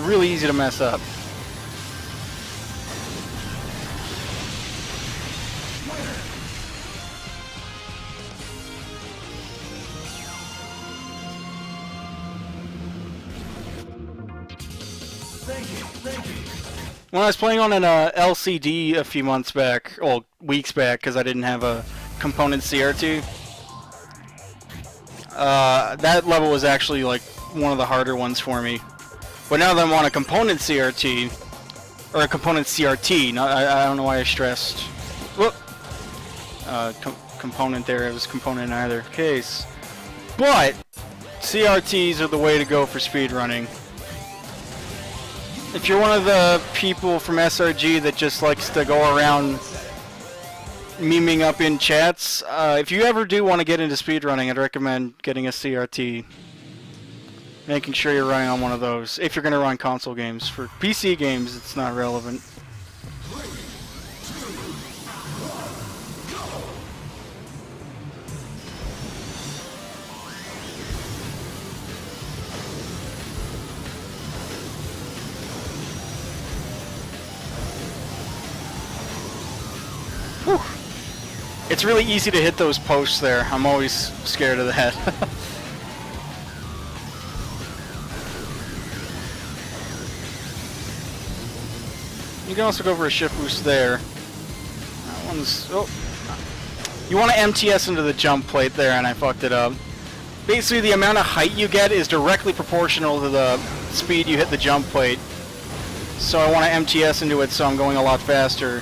really easy to mess up. When I was playing on an LCD a few months back, or weeks back, because I didn't have a component CRT, that level was actually like one of the harder ones for me. But now that I'm on a component CRT, or a component CRT, not, I don't know why I stressed. Whoop! Component there, it was component in either case. But CRTs are the way to go for speedrunning. If you're one of the people from SRG that just likes to go around memeing up in chats, if you ever do want to get into speedrunning, I'd recommend getting a CRT. Making sure you're running on one of those, if you're going to run console games. For PC games, it's not relevant. Whew. It's really easy to hit those posts there. I'm always scared of that. You can also go for a shift boost there. That one's... oh. You want to MTS into the jump plate there, and I fucked it up. Basically, the amount of height you get is directly proportional to the speed you hit the jump plate. So I want to MTS into it so I'm going a lot faster.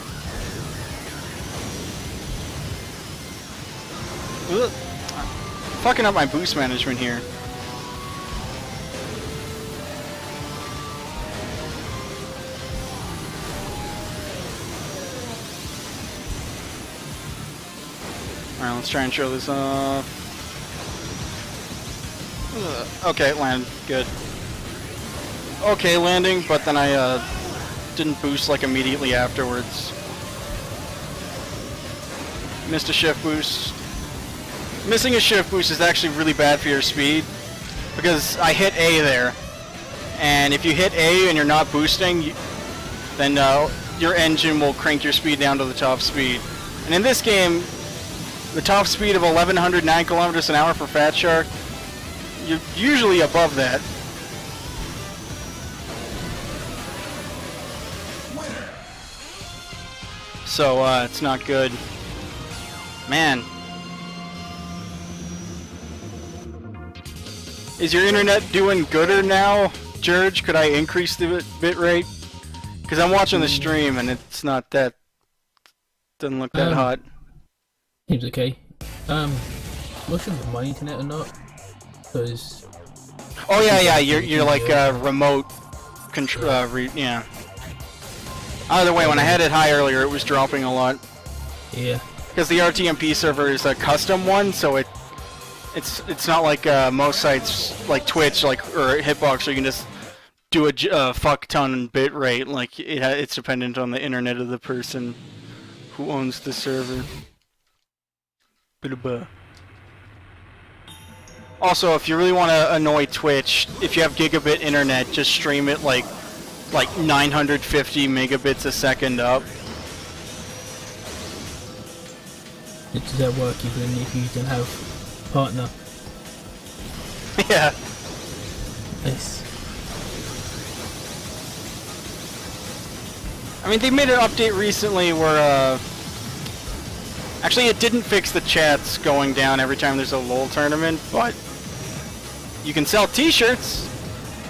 Ugh. Fucking up my boost management here. Alright, let's try and show this off. Okay, land. Good. Okay, landing, but then I didn't boost like immediately afterwards. Missed a shift boost. Missing a shift boost is actually really bad for your speed, because I hit A there, and if you hit A and you're not boosting, then your engine will crank your speed down to the top speed. And in this game, the top speed of 1109 kilometers an hour for Fat Shark, you're usually above that. So it's not good. Man. Is your internet doing gooder now, George? Could I increase the bit rate? Because I'm watching the stream and it's not that... doesn't look that hot. Seems okay. Not sure if my internet or not. Because... oh yeah, you're like remote control. Yeah. Either way, when I had it high earlier, it was dropping a lot. Yeah. Because the RTMP server is a custom one, so it's not like most sites like Twitch or Hitbox, where you can just do a fuck ton bit rate. Like it's dependent on the internet of the person who owns the server. Also, if you really want to annoy Twitch, if you have gigabit internet, just stream it like 950 megabits a second up. Does that work even if you don't have a partner? Yeah. Nice. I mean, they made an update recently where, actually it didn't fix the chats going down every time there's a LOL tournament, but you can sell t-shirts!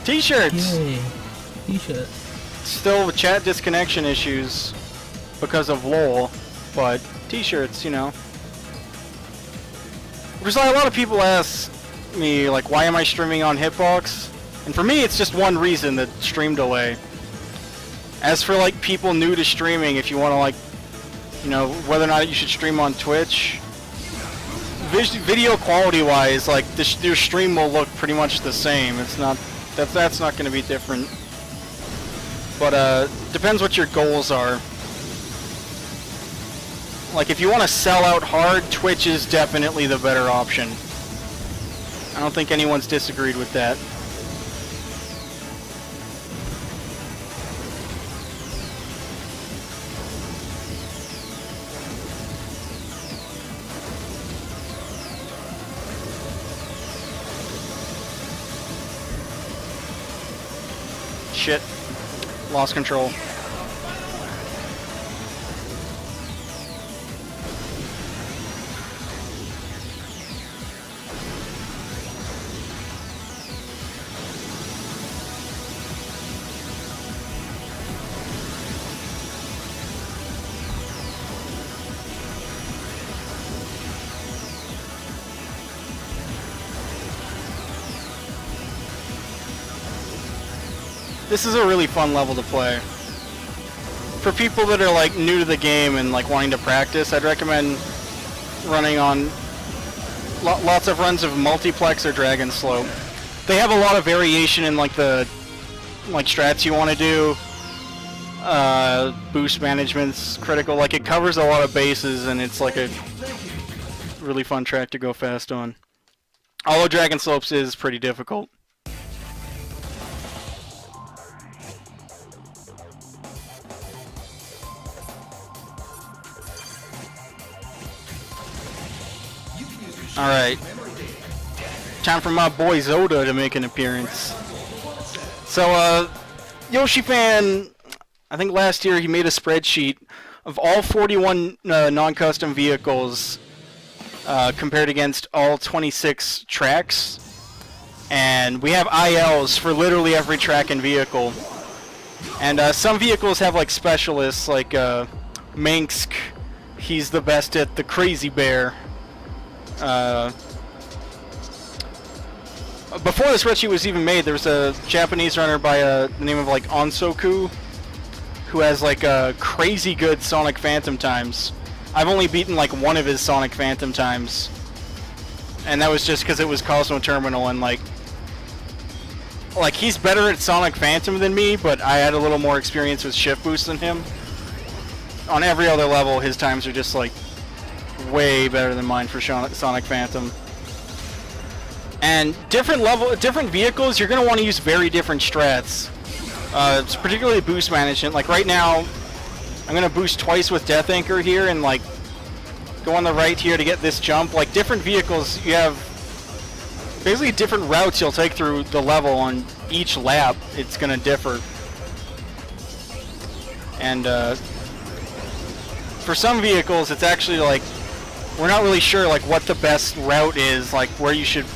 T-shirts! Yay. T-shirt. Still with chat disconnection issues because of LOL, but t-shirts, you know. There's like a lot of people ask me, like, why am I streaming on Hitbox? And for me, it's just one reason, the stream delay. As for, like, people new to streaming, if you want to, like, you know, whether or not you should stream on Twitch, video quality-wise, like, your stream will look pretty much the same. It's not, that's not going to be different. But, depends what your goals are. Like, if you want to sell out hard, Twitch is definitely the better option. I don't think anyone's disagreed with that. Shit. Lost control. This is a really fun level to play. For people that are like new to the game and like wanting to practice, I'd recommend running on lots of runs of Multiplex or Dragon Slope. They have a lot of variation in like the strats you want to do. Boost management's critical. Like it covers a lot of bases and it's like a really fun track to go fast on. Although Dragon Slopes is pretty difficult. Alright, time for my boy Zoda to make an appearance. So, Yoshi Fan, I think last year he made a spreadsheet of all 41 non-custom vehicles compared against all 26 tracks. And we have ILs for literally every track and vehicle. And some vehicles have like specialists, like Minsk, he's the best at the Crazy Bear. Before the spreadsheet was even made, there was a Japanese runner by the name of like Onsoku who has like crazy good Sonic Phantom times. I've only beaten like one of his Sonic Phantom times, and that was just because it was Cosmo Terminal, and like he's better at Sonic Phantom than me, but I had a little more experience with Shift Boost than him. On every other level, his times are just like way better than mine for Sonic Phantom. And different vehicles, you're gonna want to use very different strats. It's particularly boost management. Like right now, I'm gonna boost twice with Death Anchor here, and like go on the right here to get this jump. Like different vehicles, you have basically different routes you'll take through the level on each lap. It's gonna differ. And for some vehicles, it's actually like we're not really sure like what the best route is, like where you should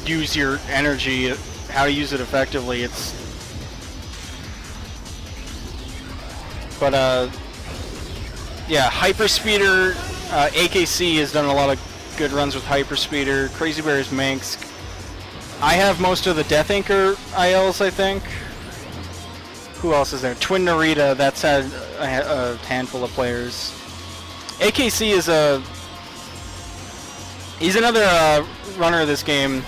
use your energy, how to use it effectively. Yeah, Hyperspeeder, AKC has done a lot of good runs with Hyperspeeder. Crazy Bear is Minsk. I have most of the Death Anchor ILs, I think. Who else is there? Twin Narita, that's had a handful of players. AKC is he's another runner of this game.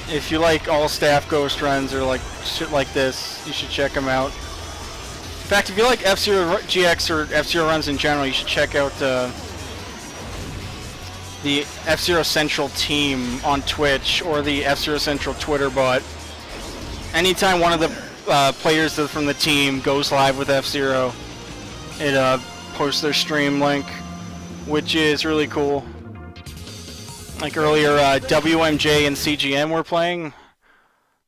If you like all staff ghost runs or like shit like this, you should check him out. In fact, if you like F-Zero GX or F-Zero runs in general, you should check out the F-Zero Central team on Twitch or the F-Zero Central Twitter bot. Anytime one of the players from the team goes live with F-Zero, it posts their stream link, which is really cool. Like earlier, WMJ and CGM were playing,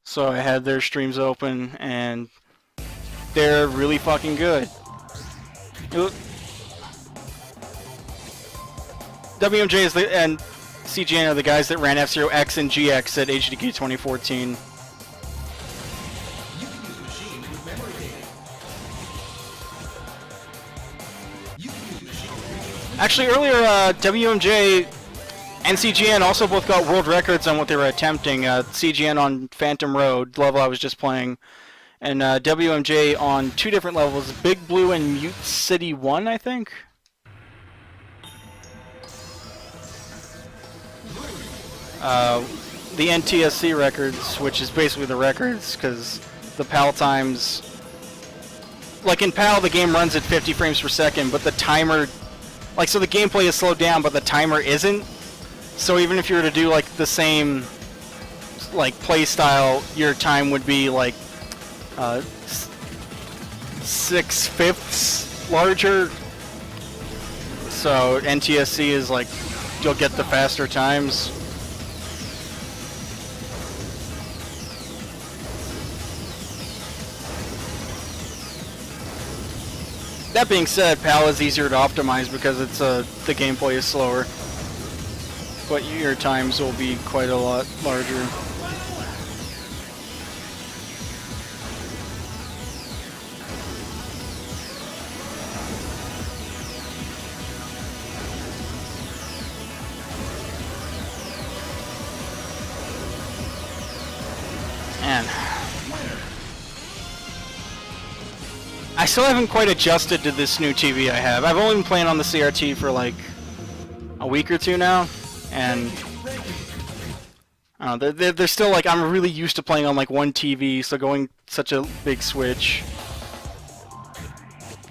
so I had their streams open, and they're really fucking good. WMJ and CGM are the guys that ran F-Zero X and GX at HDQ 2014. Actually, earlier, WMJ and CGN also both got world records on what they were attempting. CGN on Phantom Road, the level I was just playing, and WMJ on two different levels, Big Blue and Mute City 1, I think? The NTSC records, which is basically the records, because the PAL times... Like in PAL, the game runs at 50 frames per second, but the timer... Like, so the gameplay is slowed down, but the timer isn't. So even if you were to do like the same like play style, your time would be like 6/5 larger. So NTSC is like you'll get the faster times. That being said, PAL is easier to optimize because it's the gameplay is slower, but your times will be quite a lot larger. Man. I still haven't quite adjusted to this new TV I have. I've only been playing on the CRT for like a week or two now, and I don't know, they're still like, I'm really used to playing on like one TV, so going such a big switch.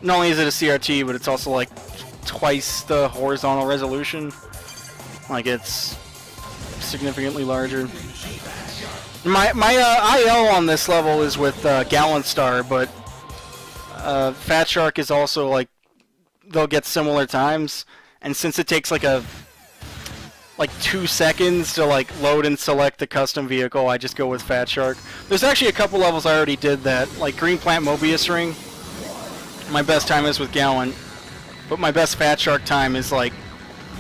Not only is it a CRT, but it's also like twice the horizontal resolution. Like it's significantly larger. My IL on this level is with Gallant Star, but Fat Shark is also like, they'll get similar times, and since it takes like 2 seconds to like load and select the custom vehicle, I just go with Fat Shark. There's actually a couple levels I already did that, like Green Plant Mobius Ring. My best time is with Gallant, but my best Fat Shark time is like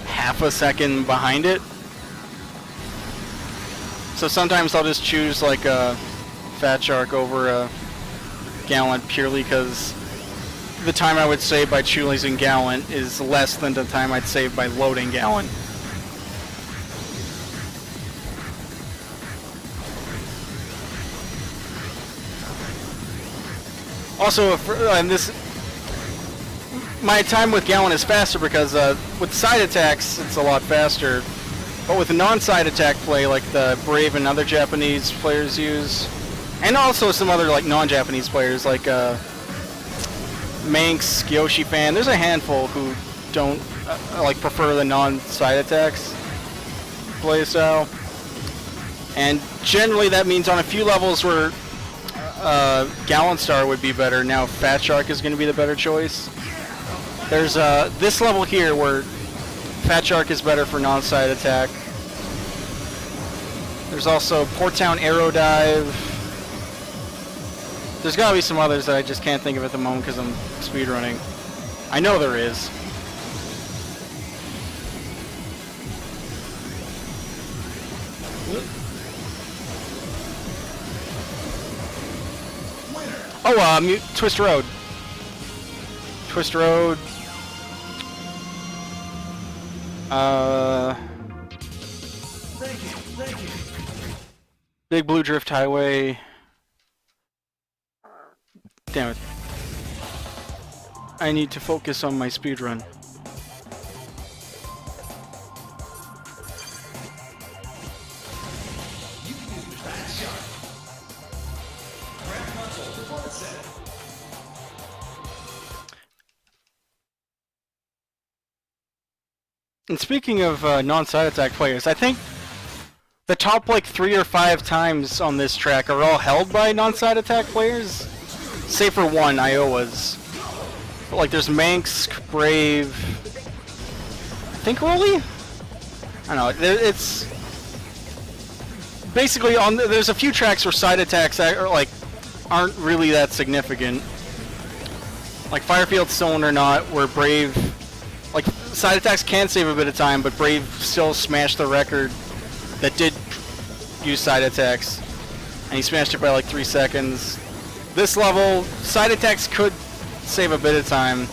half a second behind it. So sometimes I'll just choose like a Fat Shark over a Gallant purely because the time I would save by choosing Gallant is less than the time I'd save by loading Gallant. Also, my time with Gallant is faster because with side attacks it's a lot faster, but with non-side attack play like the Brave and other Japanese players use, and also some other like non-Japanese players like Manx, Yoshi Fan. There's a handful who don't like prefer the non-side attacks play style, and generally that means on a few levels where Gallant Star would be better, now Fat Shark is going to be the better choice. There's this level here where Fat Shark is better for non-side attack. There's also Port Town Aero Dive. There's got to be some others that I just can't think of at the moment because I'm speedrunning. I know there is. Oh, Twist Road. Twist Road. Big Blue Drift Highway. Damn it. I need to focus on my speedrun. And speaking of non-side attack players, I think the top like 3 or 5 times on this track are all held by non-side attack players, save for one, Iowa's. But, like there's Manx, Brave, I think Rolly? I don't know, it's basically on. There's a few tracks where side attacks aren't really that significant, like Firefield Cylinder Knot, where Brave, like side attacks can save a bit of time, but Brave still smashed the record that did use side attacks, and he smashed it by like 3 seconds. This level, side attacks could save a bit of time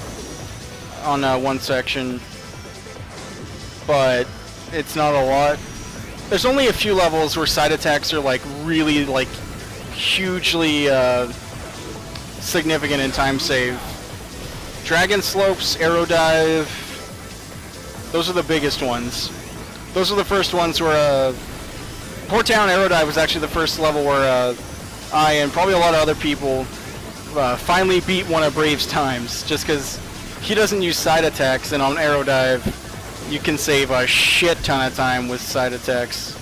on one section, but it's not a lot. There's only a few levels where side attacks are like really like hugely significant in time save. Dragon Slopes, Aero Dive, those are the biggest ones. Those are the first ones where Port Town Aero Dive was actually the first level where I and probably a lot of other people finally beat one of Brave's times, just because he doesn't use side attacks, and on Aero Dive you can save a shit ton of time with side attacks.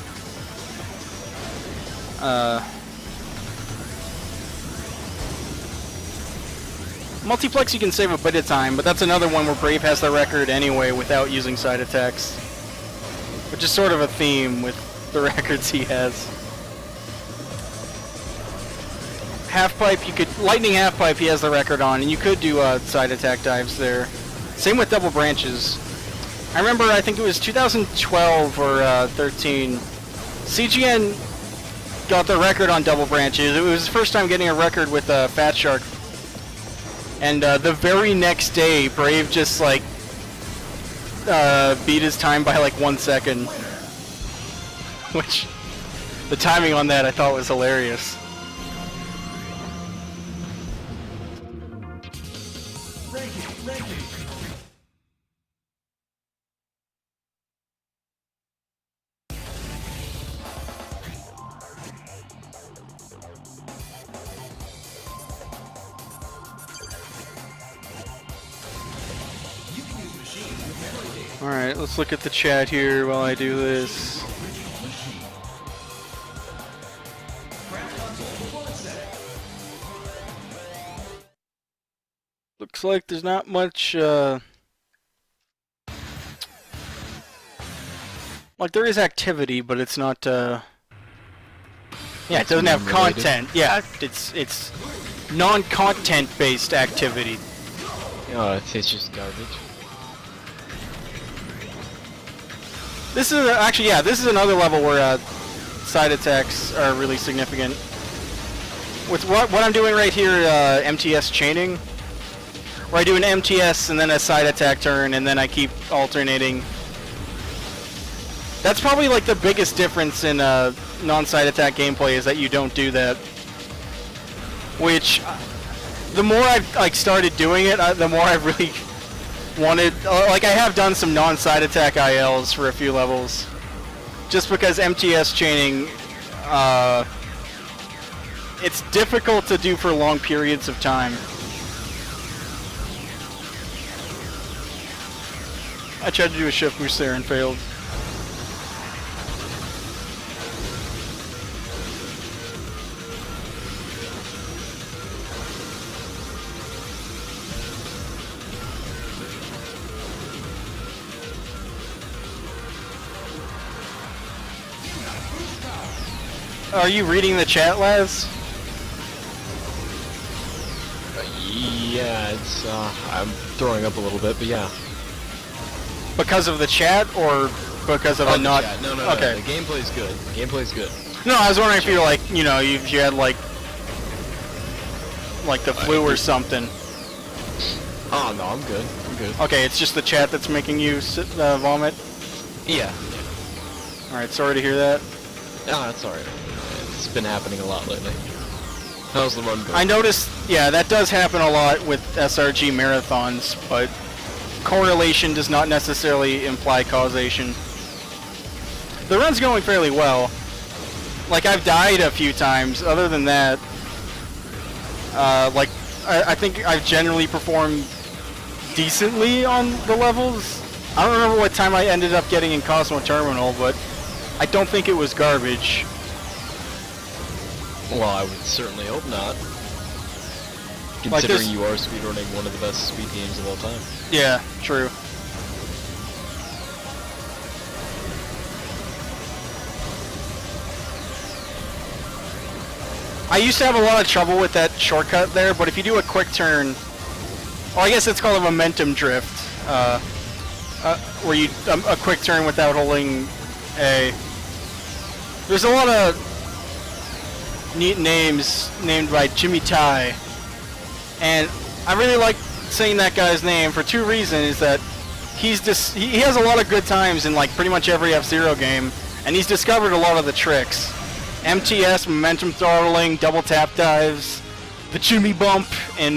Multiplex you can save a bit of time, but that's another one where Brave has the record anyway without using side attacks. Which is sort of a theme with the records he has. Half pipe, you could lightning half pipe he has the record on, and you could do side attack dives there. Same with double branches. I remember, I think it was 2012 or 13. CGN got the record on double branches. It was his first time getting a record with Fat Shark. And the very next day, Brave just like beat his time by like 1 second. Which, the timing on that I thought was hilarious. Alright, let's look at the chat here while I do this. Looks like there's not much, like there is activity, but it's not, yeah, it doesn't have content. Yeah, it's non-content based activity. Oh, it's just garbage. This is actually, yeah, this is another level where side attacks are really significant. With what I'm doing right here, MTS chaining, where I do an MTS and then a side attack turn, and then I keep alternating. That's probably like the biggest difference in non-side attack gameplay, is that you don't do that. Which, the more I've like started doing it, the more I've really wanted, like I have done some non-side attack ILs for a few levels, just because MTS chaining, it's difficult to do for long periods of time. I tried to do a shift boost there and failed. Are you reading the chat, Laz? Yeah, it's, I'm throwing up a little bit, but yeah. Because of the chat, or because of a not... Chat. No, okay. The gameplay's good. The gameplay's good. No, I was wondering if you were like, you know, if you had like the flu or something. Oh, no, I'm good. I'm good. Okay, it's just the chat that's making you vomit? Yeah. Alright, sorry to hear that. No, that's alright. It's been happening a lot lately. How's the run going? I noticed, yeah, that does happen a lot with SRG marathons, but correlation does not necessarily imply causation. The run's going fairly well. Like, I've died a few times. Other than that, like, I think I've generally performed decently on the levels. I don't remember what time I ended up getting in Cosmo Terminal, but I don't think it was garbage. Well, I would certainly hope not. Like Considering you are speedrunning one of the best speed games of all time. Yeah, true. I used to have a lot of trouble with that shortcut there, but if you do a quick turn, well, I guess it's called a momentum drift, where you a quick turn without holding A. There's a lot of neat names named by Jimmy Tai, and I really like saying that guy's name for two reasons. Is that he has a lot of good times in like pretty much every F-Zero game, and he's discovered a lot of the tricks. MTS, momentum throttling, double tap dives, the Jimmy bump in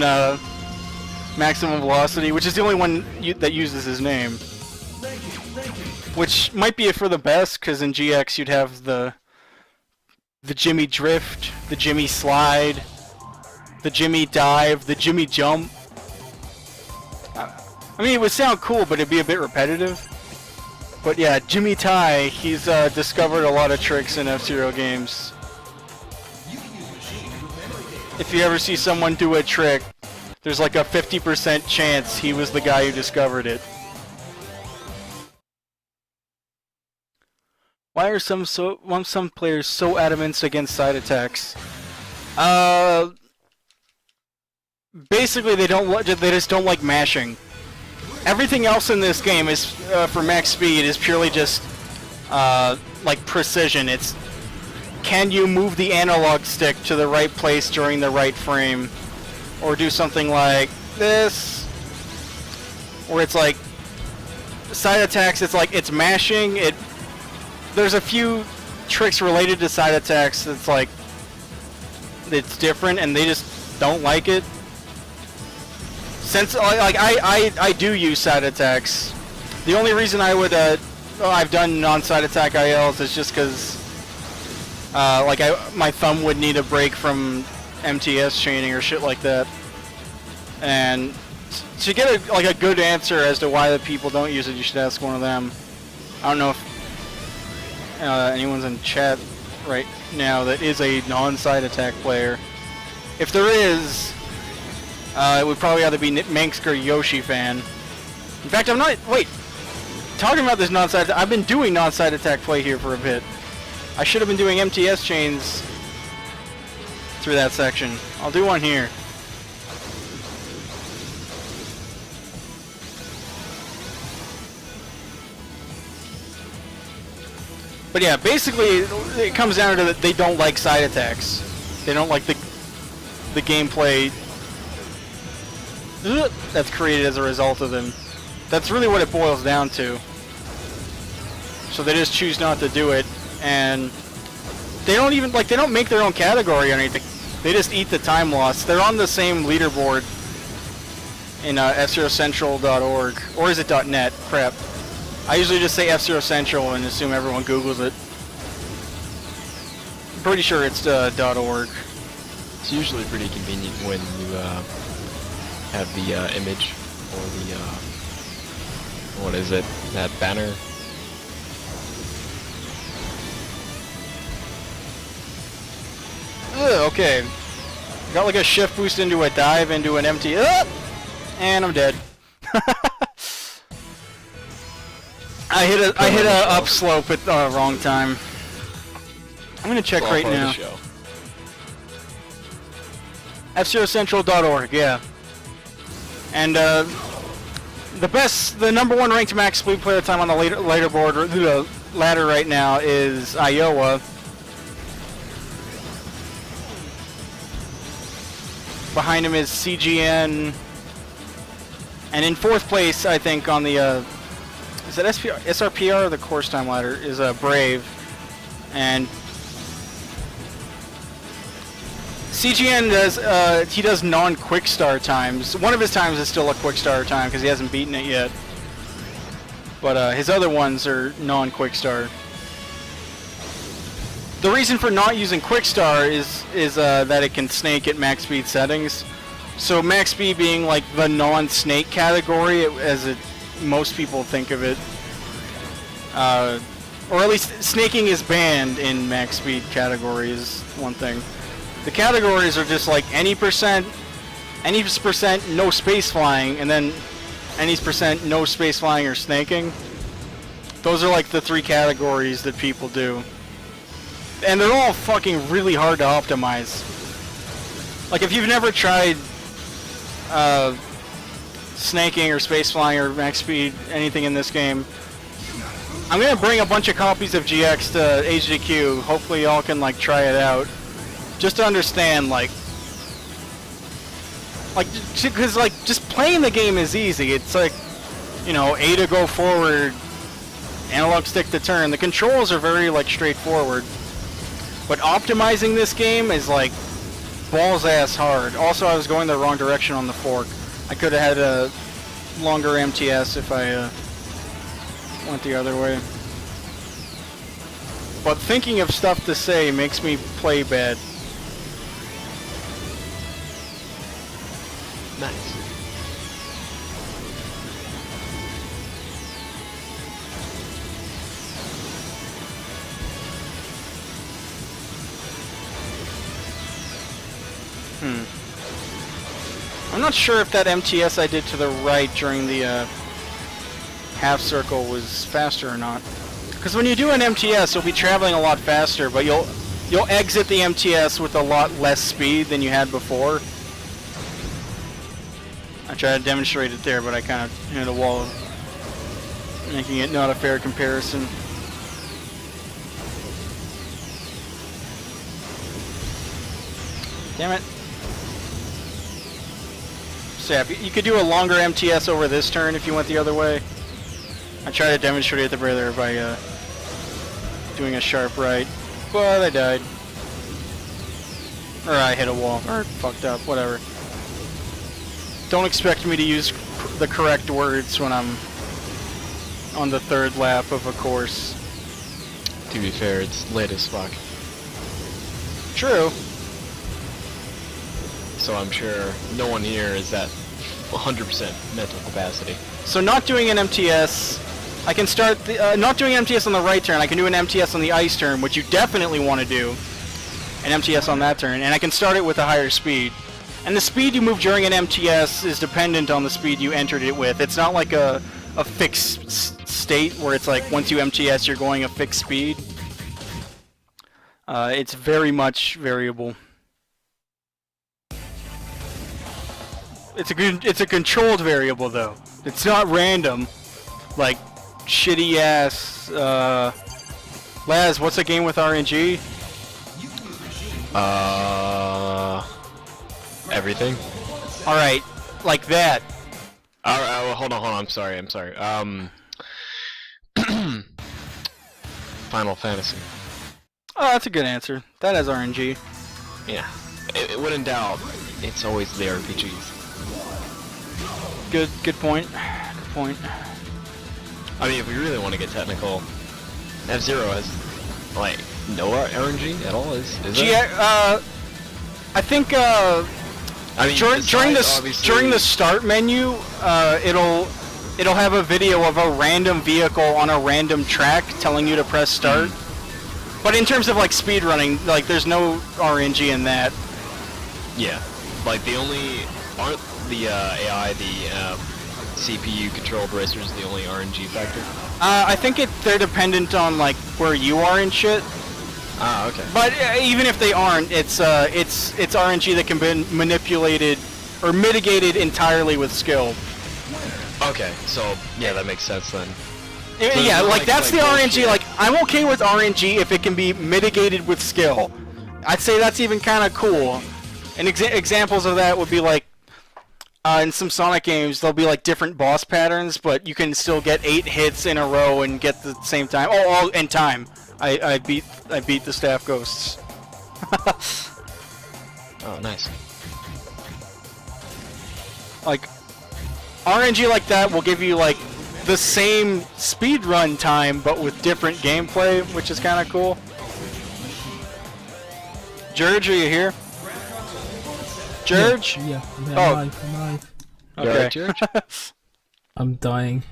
maximum velocity, which is the only one that uses his name. Which might be for the best, because in GX you'd have the Jimmy drift, the Jimmy slide, the Jimmy dive, the Jimmy jump. I mean, it would sound cool, but it'd be a bit repetitive. But yeah, Jimmy Tai, he's discovered a lot of tricks in F-Zero games. If you ever see someone do a trick, there's like a 50% chance he was the guy who discovered it. Why are some players so adamant against side attacks? Basically they just don't like mashing. Everything else in this game is for max speed is purely just like precision. It's can you move the analog stick to the right place during the right frame, or do something like this, where it's like side attacks. It's like it's mashing. There's a few tricks related to side attacks that's like it's different, and they just don't like it. Since like I do use side attacks. The only reason I would I've done non-side attack ILs is just because like my thumb would need a break from MTS chaining or shit like that. And to get a good answer as to why the people don't use it, you should ask one of them. I don't know if anyone's in chat right now that is a non-side attack player. If there is, it would probably either be Manx or Yoshi fan. In fact, I'm not. Wait, talking about this non-side. I've been doing non-side attack play here for a bit. I should have been doing MTS chains through that section. I'll do one here. But yeah, basically it comes down to that they don't like side attacks. They don't like the gameplay that's created as a result of them. That's really what it boils down to. So they just choose not to do it, and they don't even they don't make their own category or anything. They just eat the time loss. They're on the same leaderboard in fzerocentral.org, or is it .net? Crap. I usually just say F-Zero Central and assume everyone Googles it. I'm pretty sure it's .org. It's usually pretty convenient when you have the image or the what is it? That banner. Okay. Got like a shift boost into a dive into an empty. And I'm dead. I hit a upslope at the wrong time. I'm gonna check right now. fzerocentral.org, yeah. And the number one ranked max speed player time on the leaderboard, or the ladder right now, is Iowa. Behind him is CGN, and in fourth place, I think, on the is that SRPR or the course time ladder, is Brave, and CGN does non-quick star times. One of his times is still a quick star time because he hasn't beaten it yet, but his other ones are non-quick star. The reason for not using quick star is that it can snake at max speed settings. So max speed being like the non-snake category, as most people think of it, or at least snaking is banned in max speed category is one thing. The categories are just like any percent no space flying, and then any percent no space flying or snaking. Those are like the three categories that people do. And they're all fucking really hard to optimize. Like if you've never tried snaking or space flying or max speed, anything in this game, I'm gonna bring a bunch of copies of GX to HDQ. Hopefully y'all can like try it out, just to understand because like just playing the game is easy. It's like, you know, A to go forward, analog stick to turn. The controls are very like straightforward, but optimizing this game is like balls ass hard. Also, I was going the wrong direction on the fork. I could have had a longer MTS if I went the other way. But thinking of stuff to say makes me play bad. Nice. I'm not sure if that MTS I did to the right during the half circle was faster or not. Because when you do an MTS, you'll be traveling a lot faster, but you'll exit the MTS with a lot less speed than you had before. I tried to demonstrate it there, but I kind of hit a wall, making it not a fair comparison. Damn it. So yeah, you could do a longer MTS over this turn if you went the other way. I tried to demonstrate it there by doing a sharp right, but I died. Or I hit a wall, or fucked up, whatever. Don't expect me to use the correct words when I'm on the third lap of a course. To be fair, it's late as fuck. True. So I'm sure no one here is at 100% mental capacity. So not doing an MTS, I can start not doing an MTS on the right turn. I can do an MTS on the ice turn, which you definitely want to do. An MTS on that turn, and I can start it with a higher speed. And the speed you move during an MTS is dependent on the speed you entered it with. It's not like a fixed state where it's like once you MTS you're going a fixed speed. It's very much variable. It's a controlled variable though. It's not random, like shitty ass. Laz, what's a game with RNG? Everything. All right, like that. All right, well, hold on. I'm sorry. Final Fantasy. Oh, that's a good answer. That has RNG. Yeah. When in doubt, it's always the RPGs. Good point. Good point. I mean, if we really want to get technical, F-Zero has, like, no RNG at all, is it? I think, I mean, during the start menu, it'll have a video of a random vehicle on a random track telling you to press start. But in terms of, like, speed running, like, there's no RNG in that. Yeah. Like, aren't the AI, the CPU controlled racers the only RNG factor? I think they're dependent on like where you are and shit. Ah, okay. But even if they aren't, it's RNG that can be manipulated or mitigated entirely with skill. Okay, so yeah, that makes sense then. Yeah, like that's the RNG. Like I'm okay with RNG if it can be mitigated with skill. I'd say that's even kind of cool. And examples of that would be like in some Sonic games, there'll be like different boss patterns, but you can still get 8 hits in a row and get the same time. Oh, in time. I beat the staff ghosts. Oh, nice. Like RNG like that will give you like the same speedrun time, but with different gameplay, which is kind of cool. George, are you here? George? Yeah, I'm alive. Okay. Right, George? I'm dying.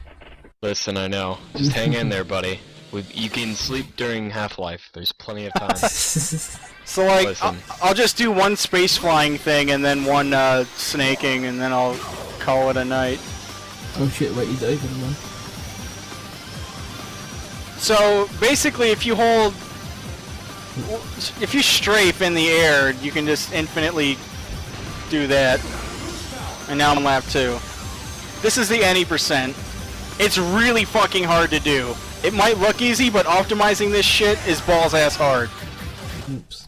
Listen, I know. Just hang in there, buddy. You can sleep during Half-Life. There's plenty of time. So like, Listen. I'll just do one space flying thing and then one snaking, and then I'll call it a night. Oh shit, wait, he's over the one. So basically, if you strafe in the air, you can just infinitely do that. And now I'm on lap 2. This is the any %. It's really fucking hard to do. It might look easy, but optimizing this shit is balls ass hard. Oops.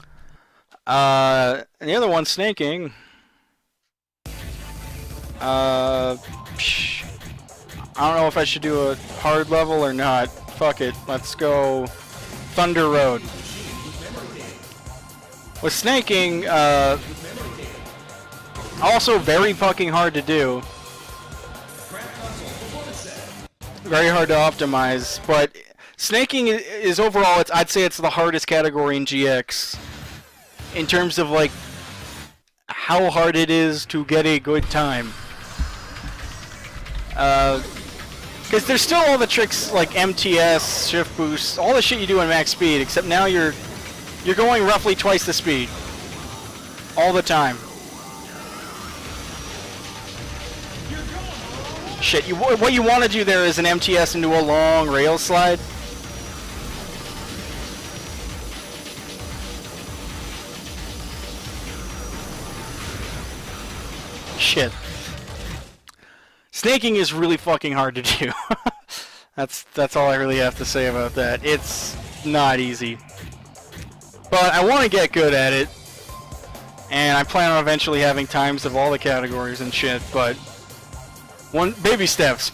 And the other one's snaking. I don't know if I should do a hard level or not. Fuck it. Let's go Thunder Road. With snaking, also very fucking hard to do. Very hard to optimize, but snaking is overall, I'd say it's the hardest category in GX. In terms of like, how hard it is to get a good time. Because there's still all the tricks like MTS, shift boost, all the shit you do in max speed, except now you're going roughly twice the speed. All the time. Shit, what you want to do there is an MTS into a long rail slide. Shit. Snaking is really fucking hard to do. That's all I really have to say about that. It's not easy. But I want to get good at it. And I plan on eventually having times of all the categories and shit, but baby steps.